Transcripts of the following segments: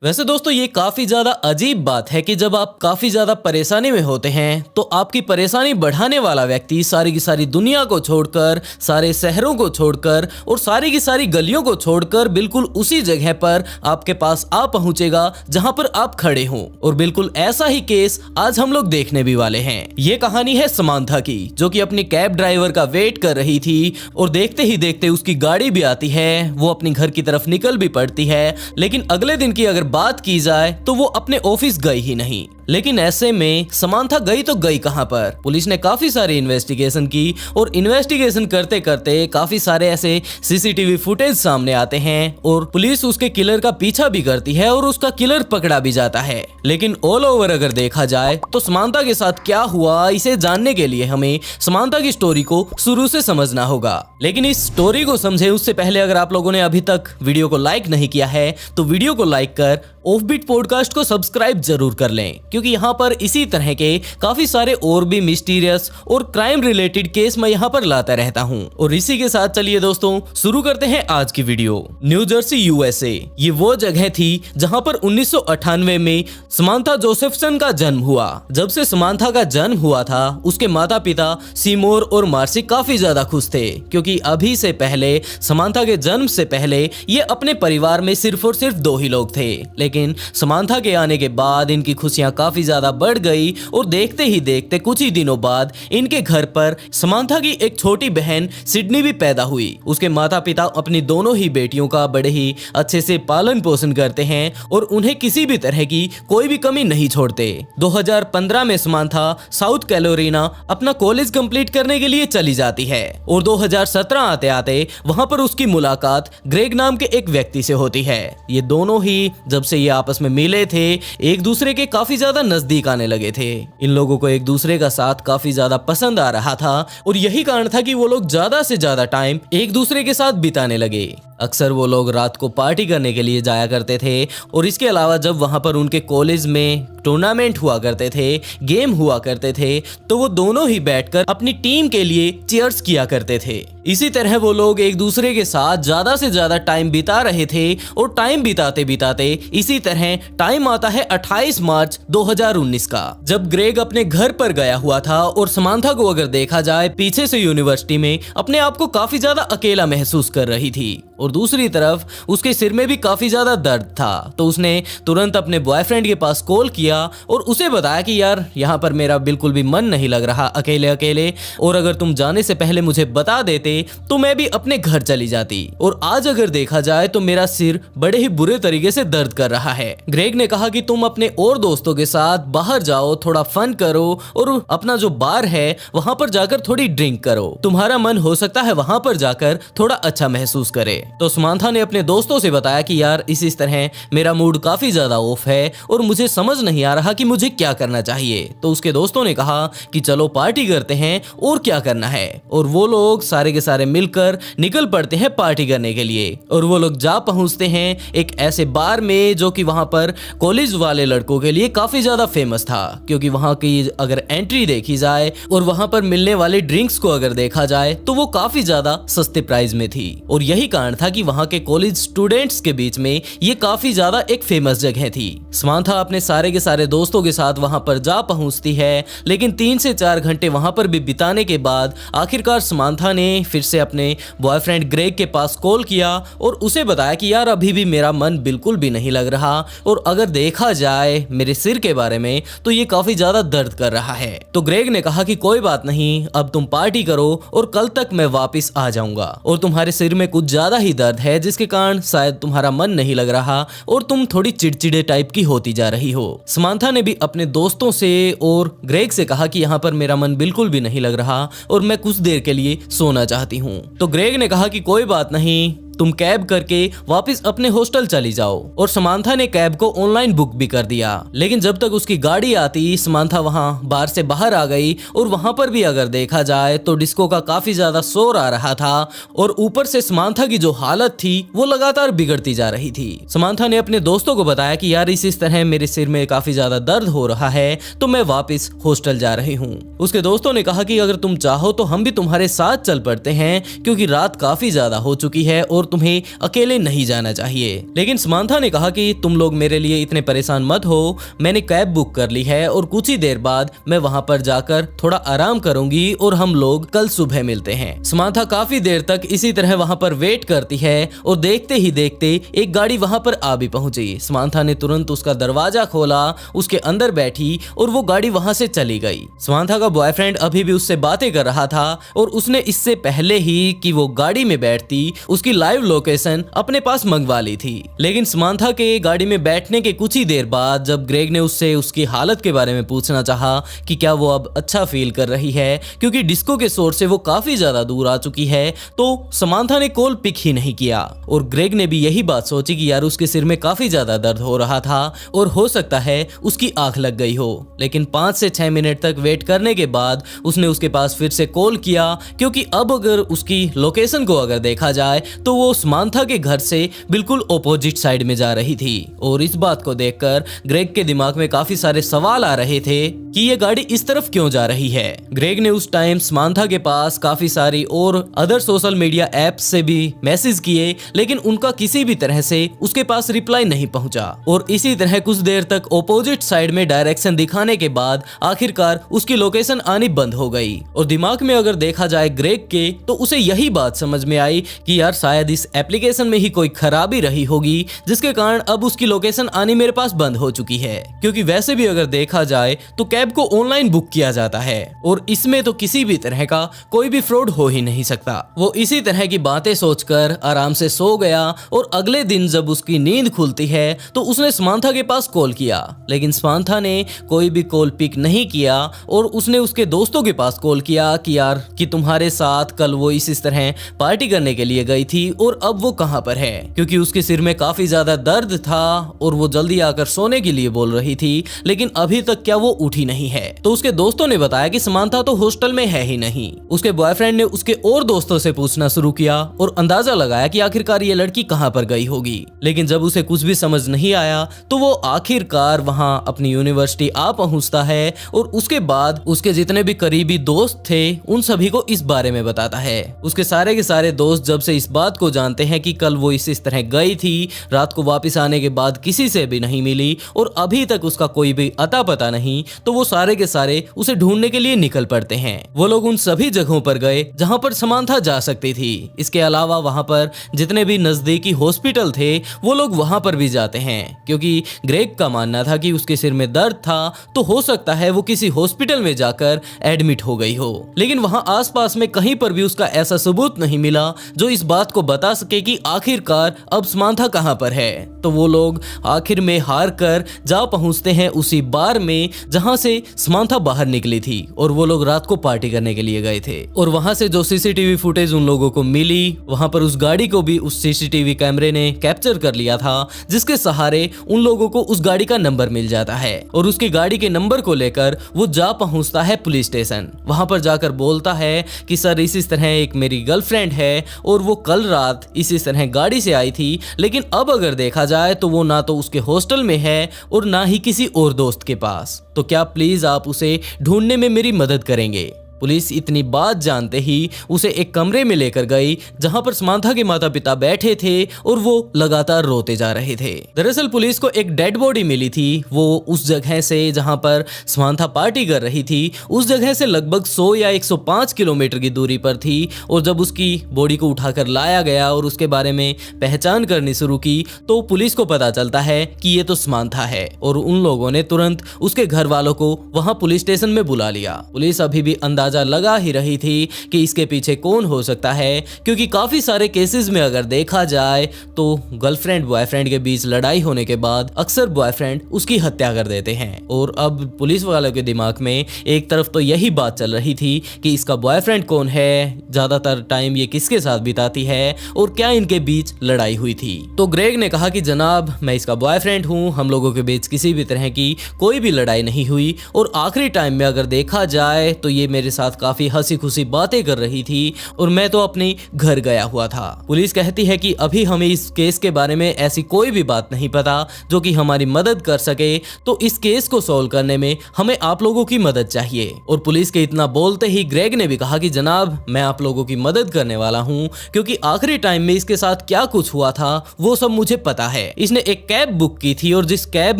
वैसे दोस्तों ये काफी ज्यादा अजीब बात है कि जब आप काफी ज्यादा परेशानी में होते हैं तो आपकी परेशानी बढ़ाने वाला व्यक्ति सारी की सारी दुनिया को छोड़कर, सारे शहरों को छोड़कर और सारी की सारी गलियों को छोड़कर बिल्कुल उसी जगह पर आपके पास आ पहुंचेगा जहां पर आप खड़े हों। और बिल्कुल ऐसा ही केस आज हम लोग देखने भी वाले हैं। ये कहानी है समांथा की, जो कि अपनी कैब ड्राइवर का वेट कर रही थी और देखते ही देखते उसकी गाड़ी भी आती है। वो अपने घर की तरफ निकल भी पड़ती है, लेकिन अगले दिन की अगर बात की जाए तो वो अपने ऑफिस गई ही नहीं। लेकिन ऐसे में समांथा गई तो गई कहां पर? पुलिस ने काफी सारी इन्वेस्टिगेशन की और इन्वेस्टिगेशन करते करते काफी सारे ऐसे सीसीटीवी फुटेज सामने आते हैं और पुलिस उसके किलर का पीछा भी करती है और उसका किलर पकड़ा भी जाता है। लेकिन ऑल ओवर अगर देखा जाए तो समांथा के साथ क्या हुआ, इसे जानने के लिए हमें समांथा की स्टोरी को शुरू से समझना होगा। लेकिन इस स्टोरी को समझे उससे पहले अगर आप लोगों ने अभी तक वीडियो को लाइक नहीं किया है तो वीडियो को लाइक कर ऑफबीट पॉडकास्ट को सब्सक्राइब जरूर कर लें, क्योंकि यहाँ पर इसी तरह के काफी सारे और भी मिस्टीरियस और क्राइम रिलेटेड केस मैं यहाँ पर लाता रहता हूँ। और इसी के साथ चलिए दोस्तों शुरू करते हैं आज की वीडियो। न्यू जर्सी यूएसए ये वो जगह थी जहाँ पर 1998 में समांथा जोसेफसन का जन्म हुआ। जब से समांथा का जन्म हुआ था उसके माता पिता सीमोर और मार्सी काफी ज्यादा खुश थे, क्योंकि अभी से पहले समांथा के जन्म से पहले ये अपने परिवार में सिर्फ और सिर्फ 2 ही लोग थे। लेकिन समांथा के आने के बाद इनकी खुशियां काफी ज्यादा बढ़ गई और देखते ही देखते कुछ ही दिनों बाद इनके घर पर समांथा की एक छोटी बहन सिडनी भी पैदा हुई। उसके माता पिता अपनी दोनों ही बेटियों का बड़े ही अच्छे से पालन पोषण करते हैं और उन्हें किसी भी तरह की कोई भी कमी नहीं छोड़ते। 2015 में समांथा साउथ कैरोलिना अपना कॉलेज कंप्लीट करने के लिए चली जाती है और 2017 आते आते वहां पर उसकी मुलाकात ग्रेग नाम के एक व्यक्ति से होती है। ये दोनों ही जब से ये आपस में मिले थे एक दूसरे के काफी ज्यादा नजदीक आने लगे थे। इन लोगों को एक दूसरे का साथ काफी ज्यादा पसंद आ रहा था और यही कारण था कि वो लोग ज्यादा से ज्यादा टाइम एक दूसरे के साथ बिताने लगे। अक्सर वो लोग रात को पार्टी करने के लिए जाया करते थे और इसके अलावा जब वहां पर उनके कॉलेज में टूर्नामेंट हुआ करते थे, गेम हुआ करते थे, तो वो दोनों ही बैठकर अपनी टीम के लिए चीयर्स किया करते थे। इसी तरह वो लोग एक दूसरे के साथ ज्यादा से ज्यादा टाइम बिता रहे थे और टाइम बिताते बिताते इसी तरह टाइम आता है 28 मार्च 2019 का, जब ग्रेग अपने घर पर गया हुआ था और समांथा को अगर देखा जाए पीछे से यूनिवर्सिटी में अपने आप को काफी ज्यादा अकेला महसूस कर रही थी और दूसरी तरफ उसके सिर में भी काफी ज्यादा दर्द था। तो उसने तुरंत अपने बॉयफ्रेंड के पास कॉल किया और उसे बताया कि यार यहाँ पर मेरा बिल्कुल भी मन नहीं लग रहा अकेले अकेले, और अगर तुम जाने से पहले मुझे बता देते तो मैं भी अपने घर चली जाती। और आज अगर देखा जाए तो मेरा सिर बड़े ही बुरे तरीके से दर्द कर रहा है। ग्रेग ने कहा कि तुम अपने और दोस्तों के साथ बाहर जाओ, थोड़ा फन करो और अपना जो बार है वहां पर जाकर थोड़ी ड्रिंक करो, तुम्हारा मन हो सकता है वहां पर जाकर थोड़ा अच्छा महसूस करे। तो समांथा ने अपने दोस्तों से बताया कि यार इस तरह मेरा मूड काफी ज्यादा ऑफ है और मुझे समझ नहीं आ रहा कि मुझे क्या करना चाहिए। तो उसके दोस्तों ने कहा कि चलो पार्टी करते हैं और क्या करना है, और वो लोग सारे के सारे मिलकर निकल पड़ते हैं पार्टी करने के लिए। और वो लोग जा पहुंचते हैं एक ऐसे बार में जो कि वहां पर कॉलेज वाले लड़कों के लिए काफी ज्यादा फेमस था, क्योंकि वहां की अगर एंट्री देखी जाए और वहां पर मिलने वाले ड्रिंक्स को अगर देखा जाए तो वो काफी ज्यादा सस्ते प्राइस में थी। और यही कारण था कि वहां के कॉलेज स्टूडेंट्स के बीच में ये काफी ज्यादा एक फेमस जगह थी। समांथा अपने सारे के सारे दोस्तों के साथ वहां पर जा पहुंचती है, लेकिन 3 से 4 घंटे वहां पर भी बिताने के बाद आखिरकार समांथा ने फिर से अपने बॉयफ्रेंड ग्रेग के पास कॉल किया और उसे बताया कि यार अभी भी मेरा मन बिल्कुल भी नहीं लग रहा और अगर देखा जाए मेरे सिर के बारे में तो ये काफी ज्यादा दर्द कर रहा है। तो ग्रेग ने कहा कि कोई बात नहीं, अब तुम पार्टी करो और कल तक मैं वापस आ जाऊंगा, और तुम्हारे सिर में कुछ ज्यादा ही दर्द है जिसके कारण शायद तुम्हारा मन नहीं लग रहा और तुम थोड़ी चिड़चिड़े टाइप की होती जा रही हो। समांथा ने भी अपने दोस्तों से और ग्रेग से कहा कि यहाँ पर मेरा मन बिल्कुल भी नहीं लग रहा और मैं कुछ देर के लिए सोना चाहती हूँ। तो ग्रेग ने कहा कि कोई बात नहीं, तुम कैब करके वापस अपने हॉस्टल चली जाओ, और समांथा ने कैब को ऑनलाइन बुक भी कर दिया। लेकिन जब तक उसकी गाड़ी आती समांथा वहां बार से बाहर आ गई और वहां पर भी अगर देखा जाए तो डिस्को का काफी ज्यादा शोर आ रहा था और ऊपर से समांथा की जो हालत थी वो लगातार बिगड़ती जा रही थी। समांथा ने अपने दोस्तों को बताया कि यार इस तरह मेरे सिर में काफी ज्यादा दर्द हो रहा है तो मैं वापस हॉस्टल जा रही हूँ। उसके दोस्तों ने कहा कि अगर तुम चाहो तो हम भी तुम्हारे साथ चल पड़ते हैं, क्योंकि रात काफी ज्यादा हो चुकी है और और तुम्हें अकेले नहीं जाना चाहिए। लेकिन समांथा ने कहा कि तुम लोग मेरे लिए इतने परेशान मत हो, मैंने कैब बुक कर ली है और कुछ ही देर बाद मैं वहां पर जाकर थोड़ा आराम करूंगी और हम लोग कल सुबह मिलते हैं। समांथा काफी देर तक इसी तरह वहां पर वेट करती है और देखते ही देखते एक गाड़ी वहां पर आ भी पहुंची। समांथा ने तुरंत उसका दरवाजा खोला, उसके अंदर बैठी और वो गाड़ी वहां से चली गई। समांथा का बॉयफ्रेंड अभी भी उससे बातें कर रहा था और उसने इससे पहले ही कि वो गाड़ी में बैठती उसकी लाइव लोकेशन अपने पास मंगवा ली थी। लेकिन समांथा के गाड़ी में बैठने के कुछ ही देर बाद जब ग्रेग ने उससे उसकी हालत के बारे में पूछना चाहा कि क्या वो अब अच्छा फील कर रही है क्योंकि डिस्को के सोर्स से वो काफी ज्यादा दूर आ चुकी है, तो समांथा ने कॉल पिक ही नहीं किया। और ग्रेग ने भी यही बात सोची कि यार उसके सिर में काफी ज्यादा दर्द हो रहा था और हो सकता है उसकी आंख लग गई हो। लेकिन 5 से 6 मिनट तक वेट करने के बाद उसने उसके पास फिर से कॉल किया क्योंकि अब अगर उसकी लोकेशन को अगर देखा जाए तो वो समांथा के घर से बिल्कुल ऑपोजिट साइड में जा रही थी। और इस बात को देखकर ग्रेग के दिमाग में काफी सारे सवाल आ रहे थे कि ये गाड़ी इस तरफ क्यों जा रही है। ग्रेग ने उस टाइम समांथा के पास काफी सारी और अदर सोशल मीडिया ऐप्स से भी मैसेज किए, लेकिन उनका किसी भी तरह से उसके पास रिप्लाई नहीं पहुंचा। और इसी तरह कुछ देर तक ऑपोजिट साइड में डायरेक्शन दिखाने के बाद आखिरकार उसकी लोकेशन आनी बंद हो गई। और दिमाग में अगर देखा जाए ग्रेग के, तो उसे यही बात समझ में आई कि यार शायद इस एप्लीकेशन में ही कोई खराबी रही होगी जिसके कारण अब उसकी लोकेशन आनी मेरे पास बंद हो चुकी है। क्योंकि वैसे भी अगर देखा जाए तो कैब को ऑनलाइन बुक किया जाता है और इसमें तो किसी भी तरह का कोई भी फ्रॉड हो ही नहीं सकता। वो इसी तरह की बातें सोचकर आराम से सो गया और अगले दिन जब उसकी नींद खुलती है तो उसने समांथा के पास कॉल किया, लेकिन समांथा ने कोई भी कॉल पिक नहीं किया। और उसने उसके दोस्तों के पास कॉल किया कि यार कि तुम्हारे साथ कल वो इस तरह पार्टी करने के लिए गई थी और अब वो कहां पर है, क्योंकि उसके सिर में काफी ज्यादा दर्द था और वो जल्दी आकर सोने के लिए बोल रही थी, लेकिन अभी तक क्या वो उठी नहीं है। तो उसके दोस्तों ने बताया कि समांथा तो हॉस्टल में है ही नहीं। उसके बॉयफ्रेंड ने उसके और दोस्तों से पूछना शुरू किया और अंदाजा लगाया कि आखिरकार ये लड़की कहां पर गई होगी। लेकिन जब उसे कुछ भी समझ नहीं आया तो वो आखिरकार वहां अपनी यूनिवर्सिटी आ पहुंचता है और उसके बाद उसके जितने भी करीबी दोस्त थे उन सभी को इस बारे में बताता है। उसके सारे के सारे दोस्त जब से इस बात को जानते हैं कि कल वो इस तरह गई थी, रात को वापस आने के बाद किसी से भी नहीं मिली और अभी तक उसका कोई भी अता पता नहीं, तो वो सारे के सारे उसे ढूंढने के लिए निकल पड़ते हैं। वो लोग उन सभी जगहों पर गए जहां पर समांथा जा सकती थी। इसके अलावा वहां पर जितने भी नजदीकी हॉस्पिटल थे वो लोग वहां पर भी जाते हैं, क्योंकि ग्रेग का मानना था कि उसके सिर में दर्द था तो हो सकता है वो किसी हॉस्पिटल में जाकर एडमिट हो गई हो। लेकिन वहां आसपास में कहीं पर भी उसका ऐसा सबूत नहीं मिला जो इस बात को बता सके कि आखिरकार अब समांथा कहां पर है। तो वो लोग आखिर में हार कर जा पहुंचते हैं उसी बार में जहां से समांथा बाहर निकली थी और वो लोग रात को पार्टी करने के लिए गए थे। और वहां से जो सीसीटीवी फुटेज उन लोगों को मिली, वहां पर उस गाड़ी को भी उस सीसीटीवी कैमरे ने कैप्चर कर लिया था, जिसके सहारे उन लोगों को उस गाड़ी का नंबर मिल जाता है। और उसकी गाड़ी के नंबर को लेकर वो जा पहुंचता है पुलिस स्टेशन। वहां पर जाकर बोलता है कि सर इस तरह एक मेरी गर्लफ्रेंड है और वो कल रात इस तरह गाड़ी से आई थी, लेकिन अब अगर देखा जाए तो वो ना तो उसके हॉस्टल में है और ना ही किसी और दोस्त के पास। तो क्या प्लीज आप उसे ढूंढने में मेरी मदद करेंगे। पुलिस इतनी बात जानते ही उसे एक कमरे में लेकर गई जहां पर समांथा के माता पिता बैठे थे और वो लगातार रोते जा रहे थे। दरअसल पुलिस को एक डेड बॉडी मिली थी, वो उस जगह से जहां पर समांथा पार्टी कर रही थी उस जगह से लगभग 100 या 105 किलोमीटर की दूरी पर थी। और जब उसकी बॉडी को उठाकर लाया गया और उसके बारे में पहचान करनी शुरू की तो पुलिस को पता चलता है कि ये तो समांथा है। और उन लोगों ने तुरंत उसके घर वालों को वहां पुलिस स्टेशन में बुला लिया। पुलिस अभी भी अंदाजा लगा ही रही थी कि इसके पीछे कौन हो सकता है, क्योंकि काफी सारे केसेस में अगर देखा जाए तो गर्लफ्रेंड बॉयफ्रेंड के बीच लड़ाई होने के बाद अक्सर बॉयफ्रेंड उसकी हत्या कर देते हैं। और अब पुलिस वालों के दिमाग में एक तरफ तो यही बात चल रही थी कि इसका बॉयफ्रेंड कौन है, ज्यादातर टाइम ये किसके साथ बिताती है और क्या इनके बीच लड़ाई हुई थी। तो ग्रेग ने कहा कि जनाब मैं इसका बॉयफ्रेंड हूँ, हम लोगों के बीच किसी भी तरह की कोई भी लड़ाई नहीं हुई और आखिरी टाइम में अगर देखा जाए तो ये मेरे साथ काफी हंसी खुशी बातें कर रही थी और मैं तो अपने घर गया हुआ था। पुलिस कहती है कि अभी हमें इस केस के बारे में ऐसी कोई भी बात नहीं पता जो कि हमारी मदद कर सके, तो इस केस को सॉल्व करने में हमें आप लोगों की मदद चाहिए। और पुलिस के इतना बोलते ही ग्रेग ने भी कहा कि जनाब मैं आप लोगों की मदद करने वाला हूं, क्योंकि आखिरी टाइम में इसके साथ क्या कुछ हुआ था वो सब मुझे पता है। इसने एक कैब बुक की थी और जिस कैब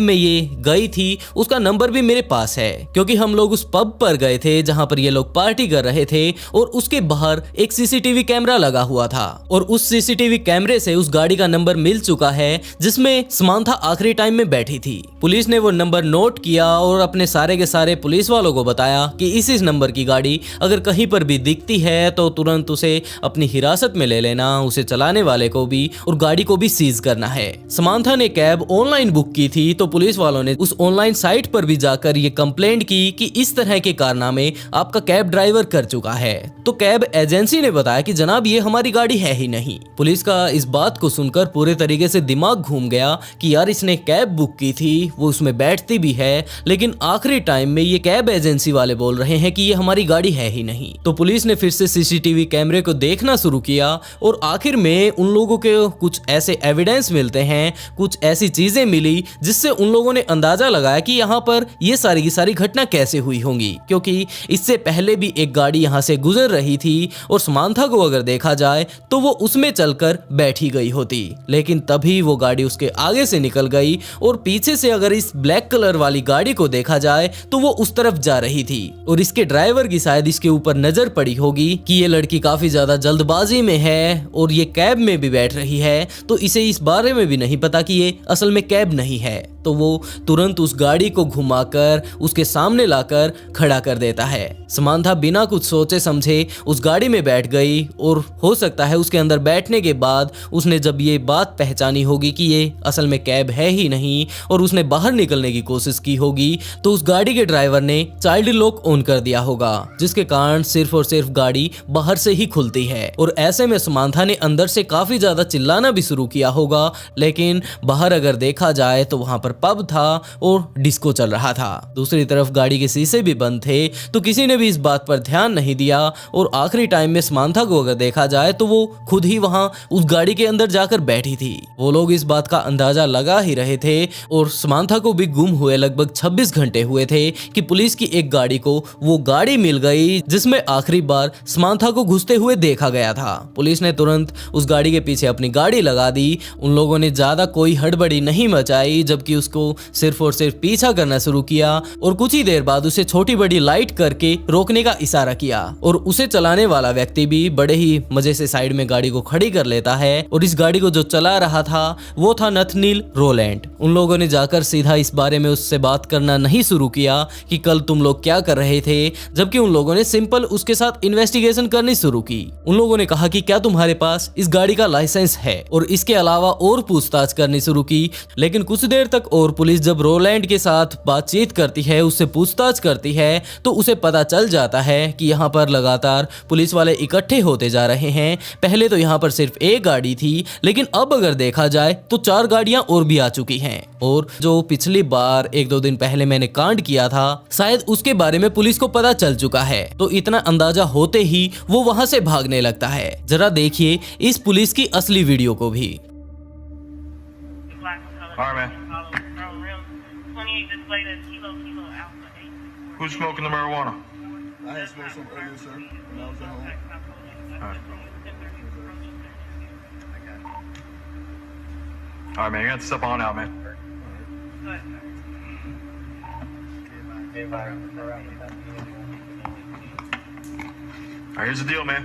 में ये गई थी उसका नंबर भी मेरे पास है, क्योंकि हम लोग उस पब पर गए थे जहां पर ये लोग पार्टी कर रहे थे और उसके बाहर एक सीसीटीवी कैमरा लगा हुआ था और उस सीसीटीवी कैमरे से उस गाड़ी का नंबर मिल चुका है जिसमें समांथा आखिरी टाइम में बैठी थी। पुलिस ने वो नंबर नोट किया और अपने सारे के सारे पुलिस वालों को बताया कि इस नंबर की गाड़ी अगर कहीं पर भी दिखती है तो तुरंत उसे अपनी हिरासत में ले लेना, उसे चलाने वाले को भी और गाड़ी को भी सीज करना है। समांथा ने कैब ऑनलाइन बुक की थी तो पुलिस वालों ने उस ऑनलाइन साइट पर भी जाकर ये कंप्लेंट की कि इस तरह के कारनामे आपका कैब ड्राइवर कर चुका है। तो कैब एजेंसी ने बताया कि जनाब ये हमारी गाड़ी है ही नहीं। पुलिस का इस बात को सुनकर पूरे तरीके से दिमाग घूम गया कि यार इसने कैब बुक की थी, वो उसमें बैठती भी है, लेकिन आखिरी टाइम में ये कैब एजेंसी वाले बोल रहे हैं कि ये हमारी गाड़ी है ही नहीं। तो पुलिस ने फिर से सीसीटीवी कैमरे को देखना शुरू किया और आखिर में उन लोगों के कुछ ऐसे एविडेंस मिलते हैं, कुछ ऐसी चीजें मिली जिससे उन लोगों ने अंदाजा लगाया कि यहाँ पर ये सारी की सारी घटना कैसे हुई होंगी, क्योंकि इससे पहले भी एक गाड़ी यहाँ से गुजर रही थी और समांथा को अगर देखा जाए तो वो उसमें चलकर बैठी गई होती, लेकिन तभी वो गाड़ी उसके आगे से निकल गई और पीछे से अगर इस ब्लैक कलर वाली गाड़ी को देखा जाए तो वो उस तरफ जा रही थी और इसके ड्राइवर की शायद इसके ऊपर नजर पड़ी होगी कि ये लड़की काफी ज्यादा जल्दबाजी में है और ये कैब में भी बैठ रही है, तो इसे इस बारे में भी नहीं पता कि ये असल में कैब नहीं है। तो वो तुरंत उस गाड़ी को घुमाकर उसके सामने लाकर खड़ा कर देता है। समांथा बिना कुछ सोचे समझे उस गाड़ी में बैठ गई और हो सकता है उसके अंदर बैठने के बाद उसने जब ये बात पहचानी होगी कि ये असल में कैब है ही नहीं और उसने बाहर निकलने की कोशिश की होगी, तो उस गाड़ी के ड्राइवर ने चाइल्ड लॉक ऑन कर दिया होगा, जिसके कारण सिर्फ और सिर्फ गाड़ी बाहर से ही खुलती है। और ऐसे में समांथा ने अंदर से काफी ज्यादा चिल्लाना भी शुरू किया होगा, लेकिन बाहर अगर देखा जाए तो वहां पर पब था और डिस्को चल रहा था। दूसरी तरफ गाड़ी के शीशे भी बंद थे, तो किसी ने भी इस बात पर ध्यान नहीं दिया और आखिरी टाइम में समांथा को अगर देखा जाए तो वो खुद ही वहां उस गाड़ी के अंदर जाकर बैठी थी। वो लोग इस बात का अंदाजा लगा ही रहे थे और समांथा को भी गुम हुए लगभग 26 घंटे हुए थे कि पुलिस की एक गाड़ी को वो गाड़ी मिल गई जिसमें आखिरी बार समांथा को घुसते हुए देखा गया था। पुलिस ने तुरंत उस गाड़ी के पीछे अपनी गाड़ी लगा दी। उन लोगों ने ज्यादा कोई हड़बड़ी नहीं मचाई, जबकि उसको सिर्फ और सिर्फ पीछा करना शुरू किया और कुछ ही देर बाद उसे छोटी बड़ी लाइट करके रोकने का इशारा किया और उसे चलाने वाला व्यक्ति भी बड़े ही मजे से साइड में गाड़ी को खड़ी कर लेता है और इस गाड़ी को जो चला रहा था वो था नथनील रोलैंड। उन लोगों ने जाकर सीधा इस बारे में उससे बात करना नहीं शुरू किया कि कल तुम लोग क्या कर रहे थे, जबकि उन लोगों ने सिंपल उसके साथ इन्वेस्टिगेशन करनी शुरू की। उन लोगों ने कहा कि क्या तुम्हारे पास इस गाड़ी का लाइसेंस है और इसके अलावा और पूछताछ करनी शुरू की। लेकिन कुछ देर तक और पुलिस जब रोलैंड के साथ बातचीत करती है, उससे पूछताछ करती है, तो उसे पता चल जाता है कि यहाँ पर लगातार पुलिस वाले इकट्ठे होते जा रहे हैं। पहले तो यहाँ पर सिर्फ एक गाड़ी थी, लेकिन अब अगर देखा जाए तो 4 गाड़ियां और भी आ चुकी हैं और जो पिछली बार 1-2 दिन पहले मैंने कांड किया था शायद उसके बारे में पुलिस को पता चल चुका है। तो इतना अंदाजा होते ही वो वहां से भागने लगता है। जरा देखिए इस पुलिस की असली वीडियो को भी। Who's smoking the marijuana? I had smoked some earlier, sir, when I was at home. All right, man, you're gonna have to step on out, man. All right, here's the deal, man.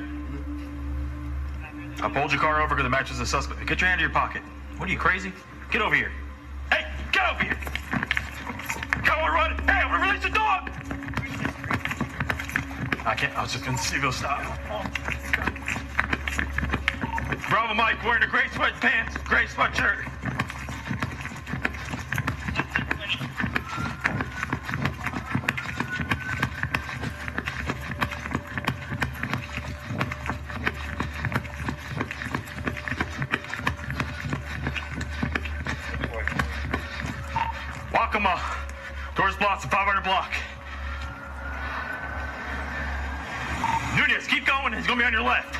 I pulled your car over because it matches the suspect. Get your hand in your pocket. What are you, crazy? Get over here. Hey, get over here. Come on, run. Hey, I'm gonna release the dog. I can't. I was just gonna see if he'll stop. Bravo Mike wearing a gray sweatpants, gray sweatshirt. Wakama. Doors blocked, 500 block. Nunez, keep going. He's gonna be on your left.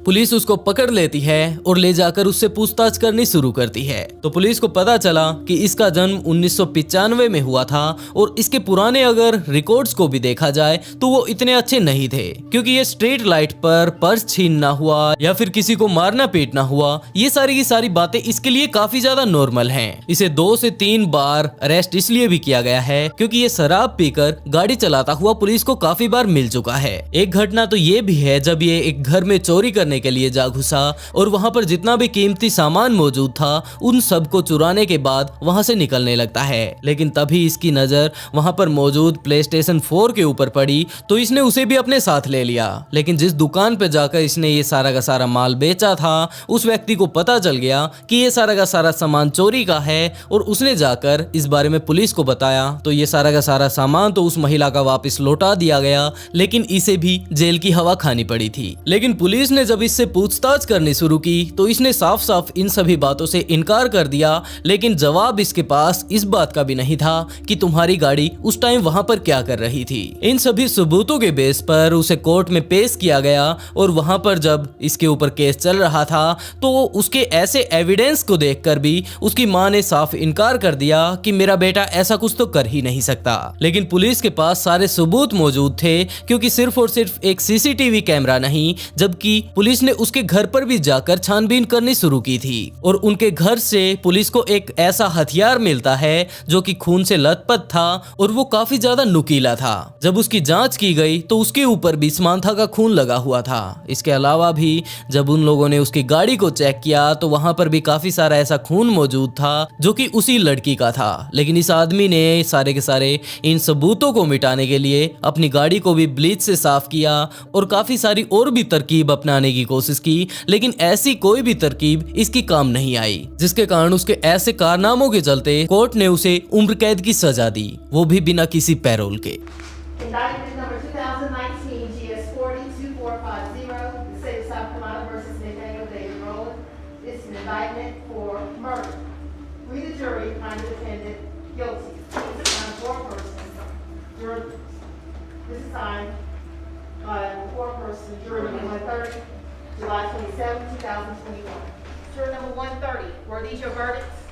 Police उसको पकड़ लेती है और ले जाकर उससे पूछताछ करनी शुरू करती है। तो पुलिस को पता चला कि इसका जन्म 1995 में हुआ था और इसके पुराने अगर रिकॉर्ड्स को भी देखा जाए तो वो इतने अच्छे नहीं थे, क्योंकि ये स्ट्रीट लाइट पर पर्स छीनना हुआ या फिर किसी को मारना पीटना हुआ, ये सारी की सारी बातें इसके लिए काफी ज्यादा नॉर्मल हैं। इसे 2 से 3 बार अरेस्ट इसलिए भी किया गया है क्योंकि ये शराब पीकर गाड़ी चलाता हुआ पुलिस को काफी बार मिल चुका है। एक घटना तो ये भी है जब ये एक घर में चोरी करने के लिए जा घुसा और वहां पर जितना भी कीमती सामान मौजूद था उन सब को चुराने के बाद वहां से निकलने लगता है। लेकिन तभी इसकी नजर वहां पर मौजूद PlayStation 4 के ऊपर पड़ी तो इसने उसे भी अपने साथ ले लिया। लेकिन जिस दुकान पर जाकर इसने ये सारा का सारा माल बेचा था उस व्यक्ति को पता चल गया कि ये सारा का सारा सामान चोरी का है और उसने जाकर इस बारे में पुलिस को बताया। तो ये सारा का सारा सामान तो उस महिला का वापस लौटा दिया गया, लेकिन इसे भी जेल की हवा खानी पड़ी थी। लेकिन पुलिस ने जब इससे पूछताछ करनी शुरू की तो इसने साफ साफ इन सभी बातों से इनकार कर दिया। लेकिन जवाब इसके पास इस बात का भी नहीं था कि तुम्हारी गाड़ी उस टाइम वहां पर क्या कर रही थी। इन सभी सबूतों के बेस पर उसे कोर्ट में पेश किया गया और वहां पर जब इसके ऊपर केस चल रहा था तो उसके ऐसे एविडेंस को देखकर भी उसकी मां ने साफ इनकार कर दिया कि मेरा बेटा ऐसा कुछ तो कर ही नहीं सकता। लेकिन पुलिस के पास सारे सबूत मौजूद थे, क्योंकि सिर्फ और सिर्फ एक CCTV कैमरा नहीं, जबकि पुलिस ने उसके घर पर भी जाकर छानबीन करनी शुरू की थी। और उनके घर से पुलिस को एक ऐसा हथियार मिलता है जो कि खून से लथपथ था और वो काफी ज्यादा नुकीला था। जब उसकी जांच की गई तो उसके ऊपर भी समांथा का खून लगा हुआ था। इसके अलावा भी जब उन लोगों ने उसकी गाड़ी को चेक किया तो वहां पर भी काफी सारा ऐसा खून मौजूद था जो कि उसी लड़की का था। लेकिन इस आदमी ने सारे के सारे इन सबूतों को मिटाने के लिए अपनी गाड़ी को भी ब्लीच से साफ किया और काफी सारी और भी तरकीब अपनाने की कोशिश की, लेकिन ऐसी कोई भी तरकीब इसकी काम नहीं आई, जिसके कारण उसके ऐसे कारनामों के चलते कोर्ट ने उसे उम्र कैद की सजा दी, वो भी बिना किसी पैरोल के। Indictment number 2019 GS 42450, the state of South Carolina versus Nathaniel David Rowland. This is an indictment for murder. We, the jury, find the defendant guilty. This is on 4 persons. This is signed by 4 persons, jury number 130, July 27, 2021. Jury number 130, were these your verdicts?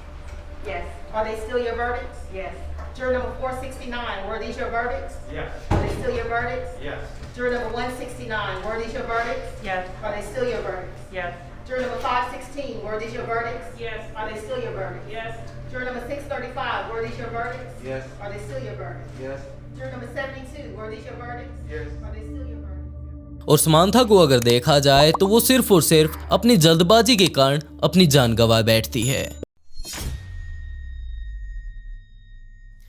Yes. Are they still your verdicts? Yes. Jury number 469, were these your verdicts? Yes. Are they still your verdicts? Yes. Jury number 169, were these your verdicts? Yes. Are they still your verdicts? Yes. Jury number 516, were these your verdicts? Yes. Are they still your verdicts? Yes. Jury number 635, were these your verdicts? Yes. Are they still your verdicts? Yes. Jury number 72, were these your verdicts? Yes. Are they still your verdicts? और Samantha को अगर देखा जाए तो वो सिर्फ और सिर्फ अपनी जल्दबाजी के कारण अपनी जान गंवा बैठती है।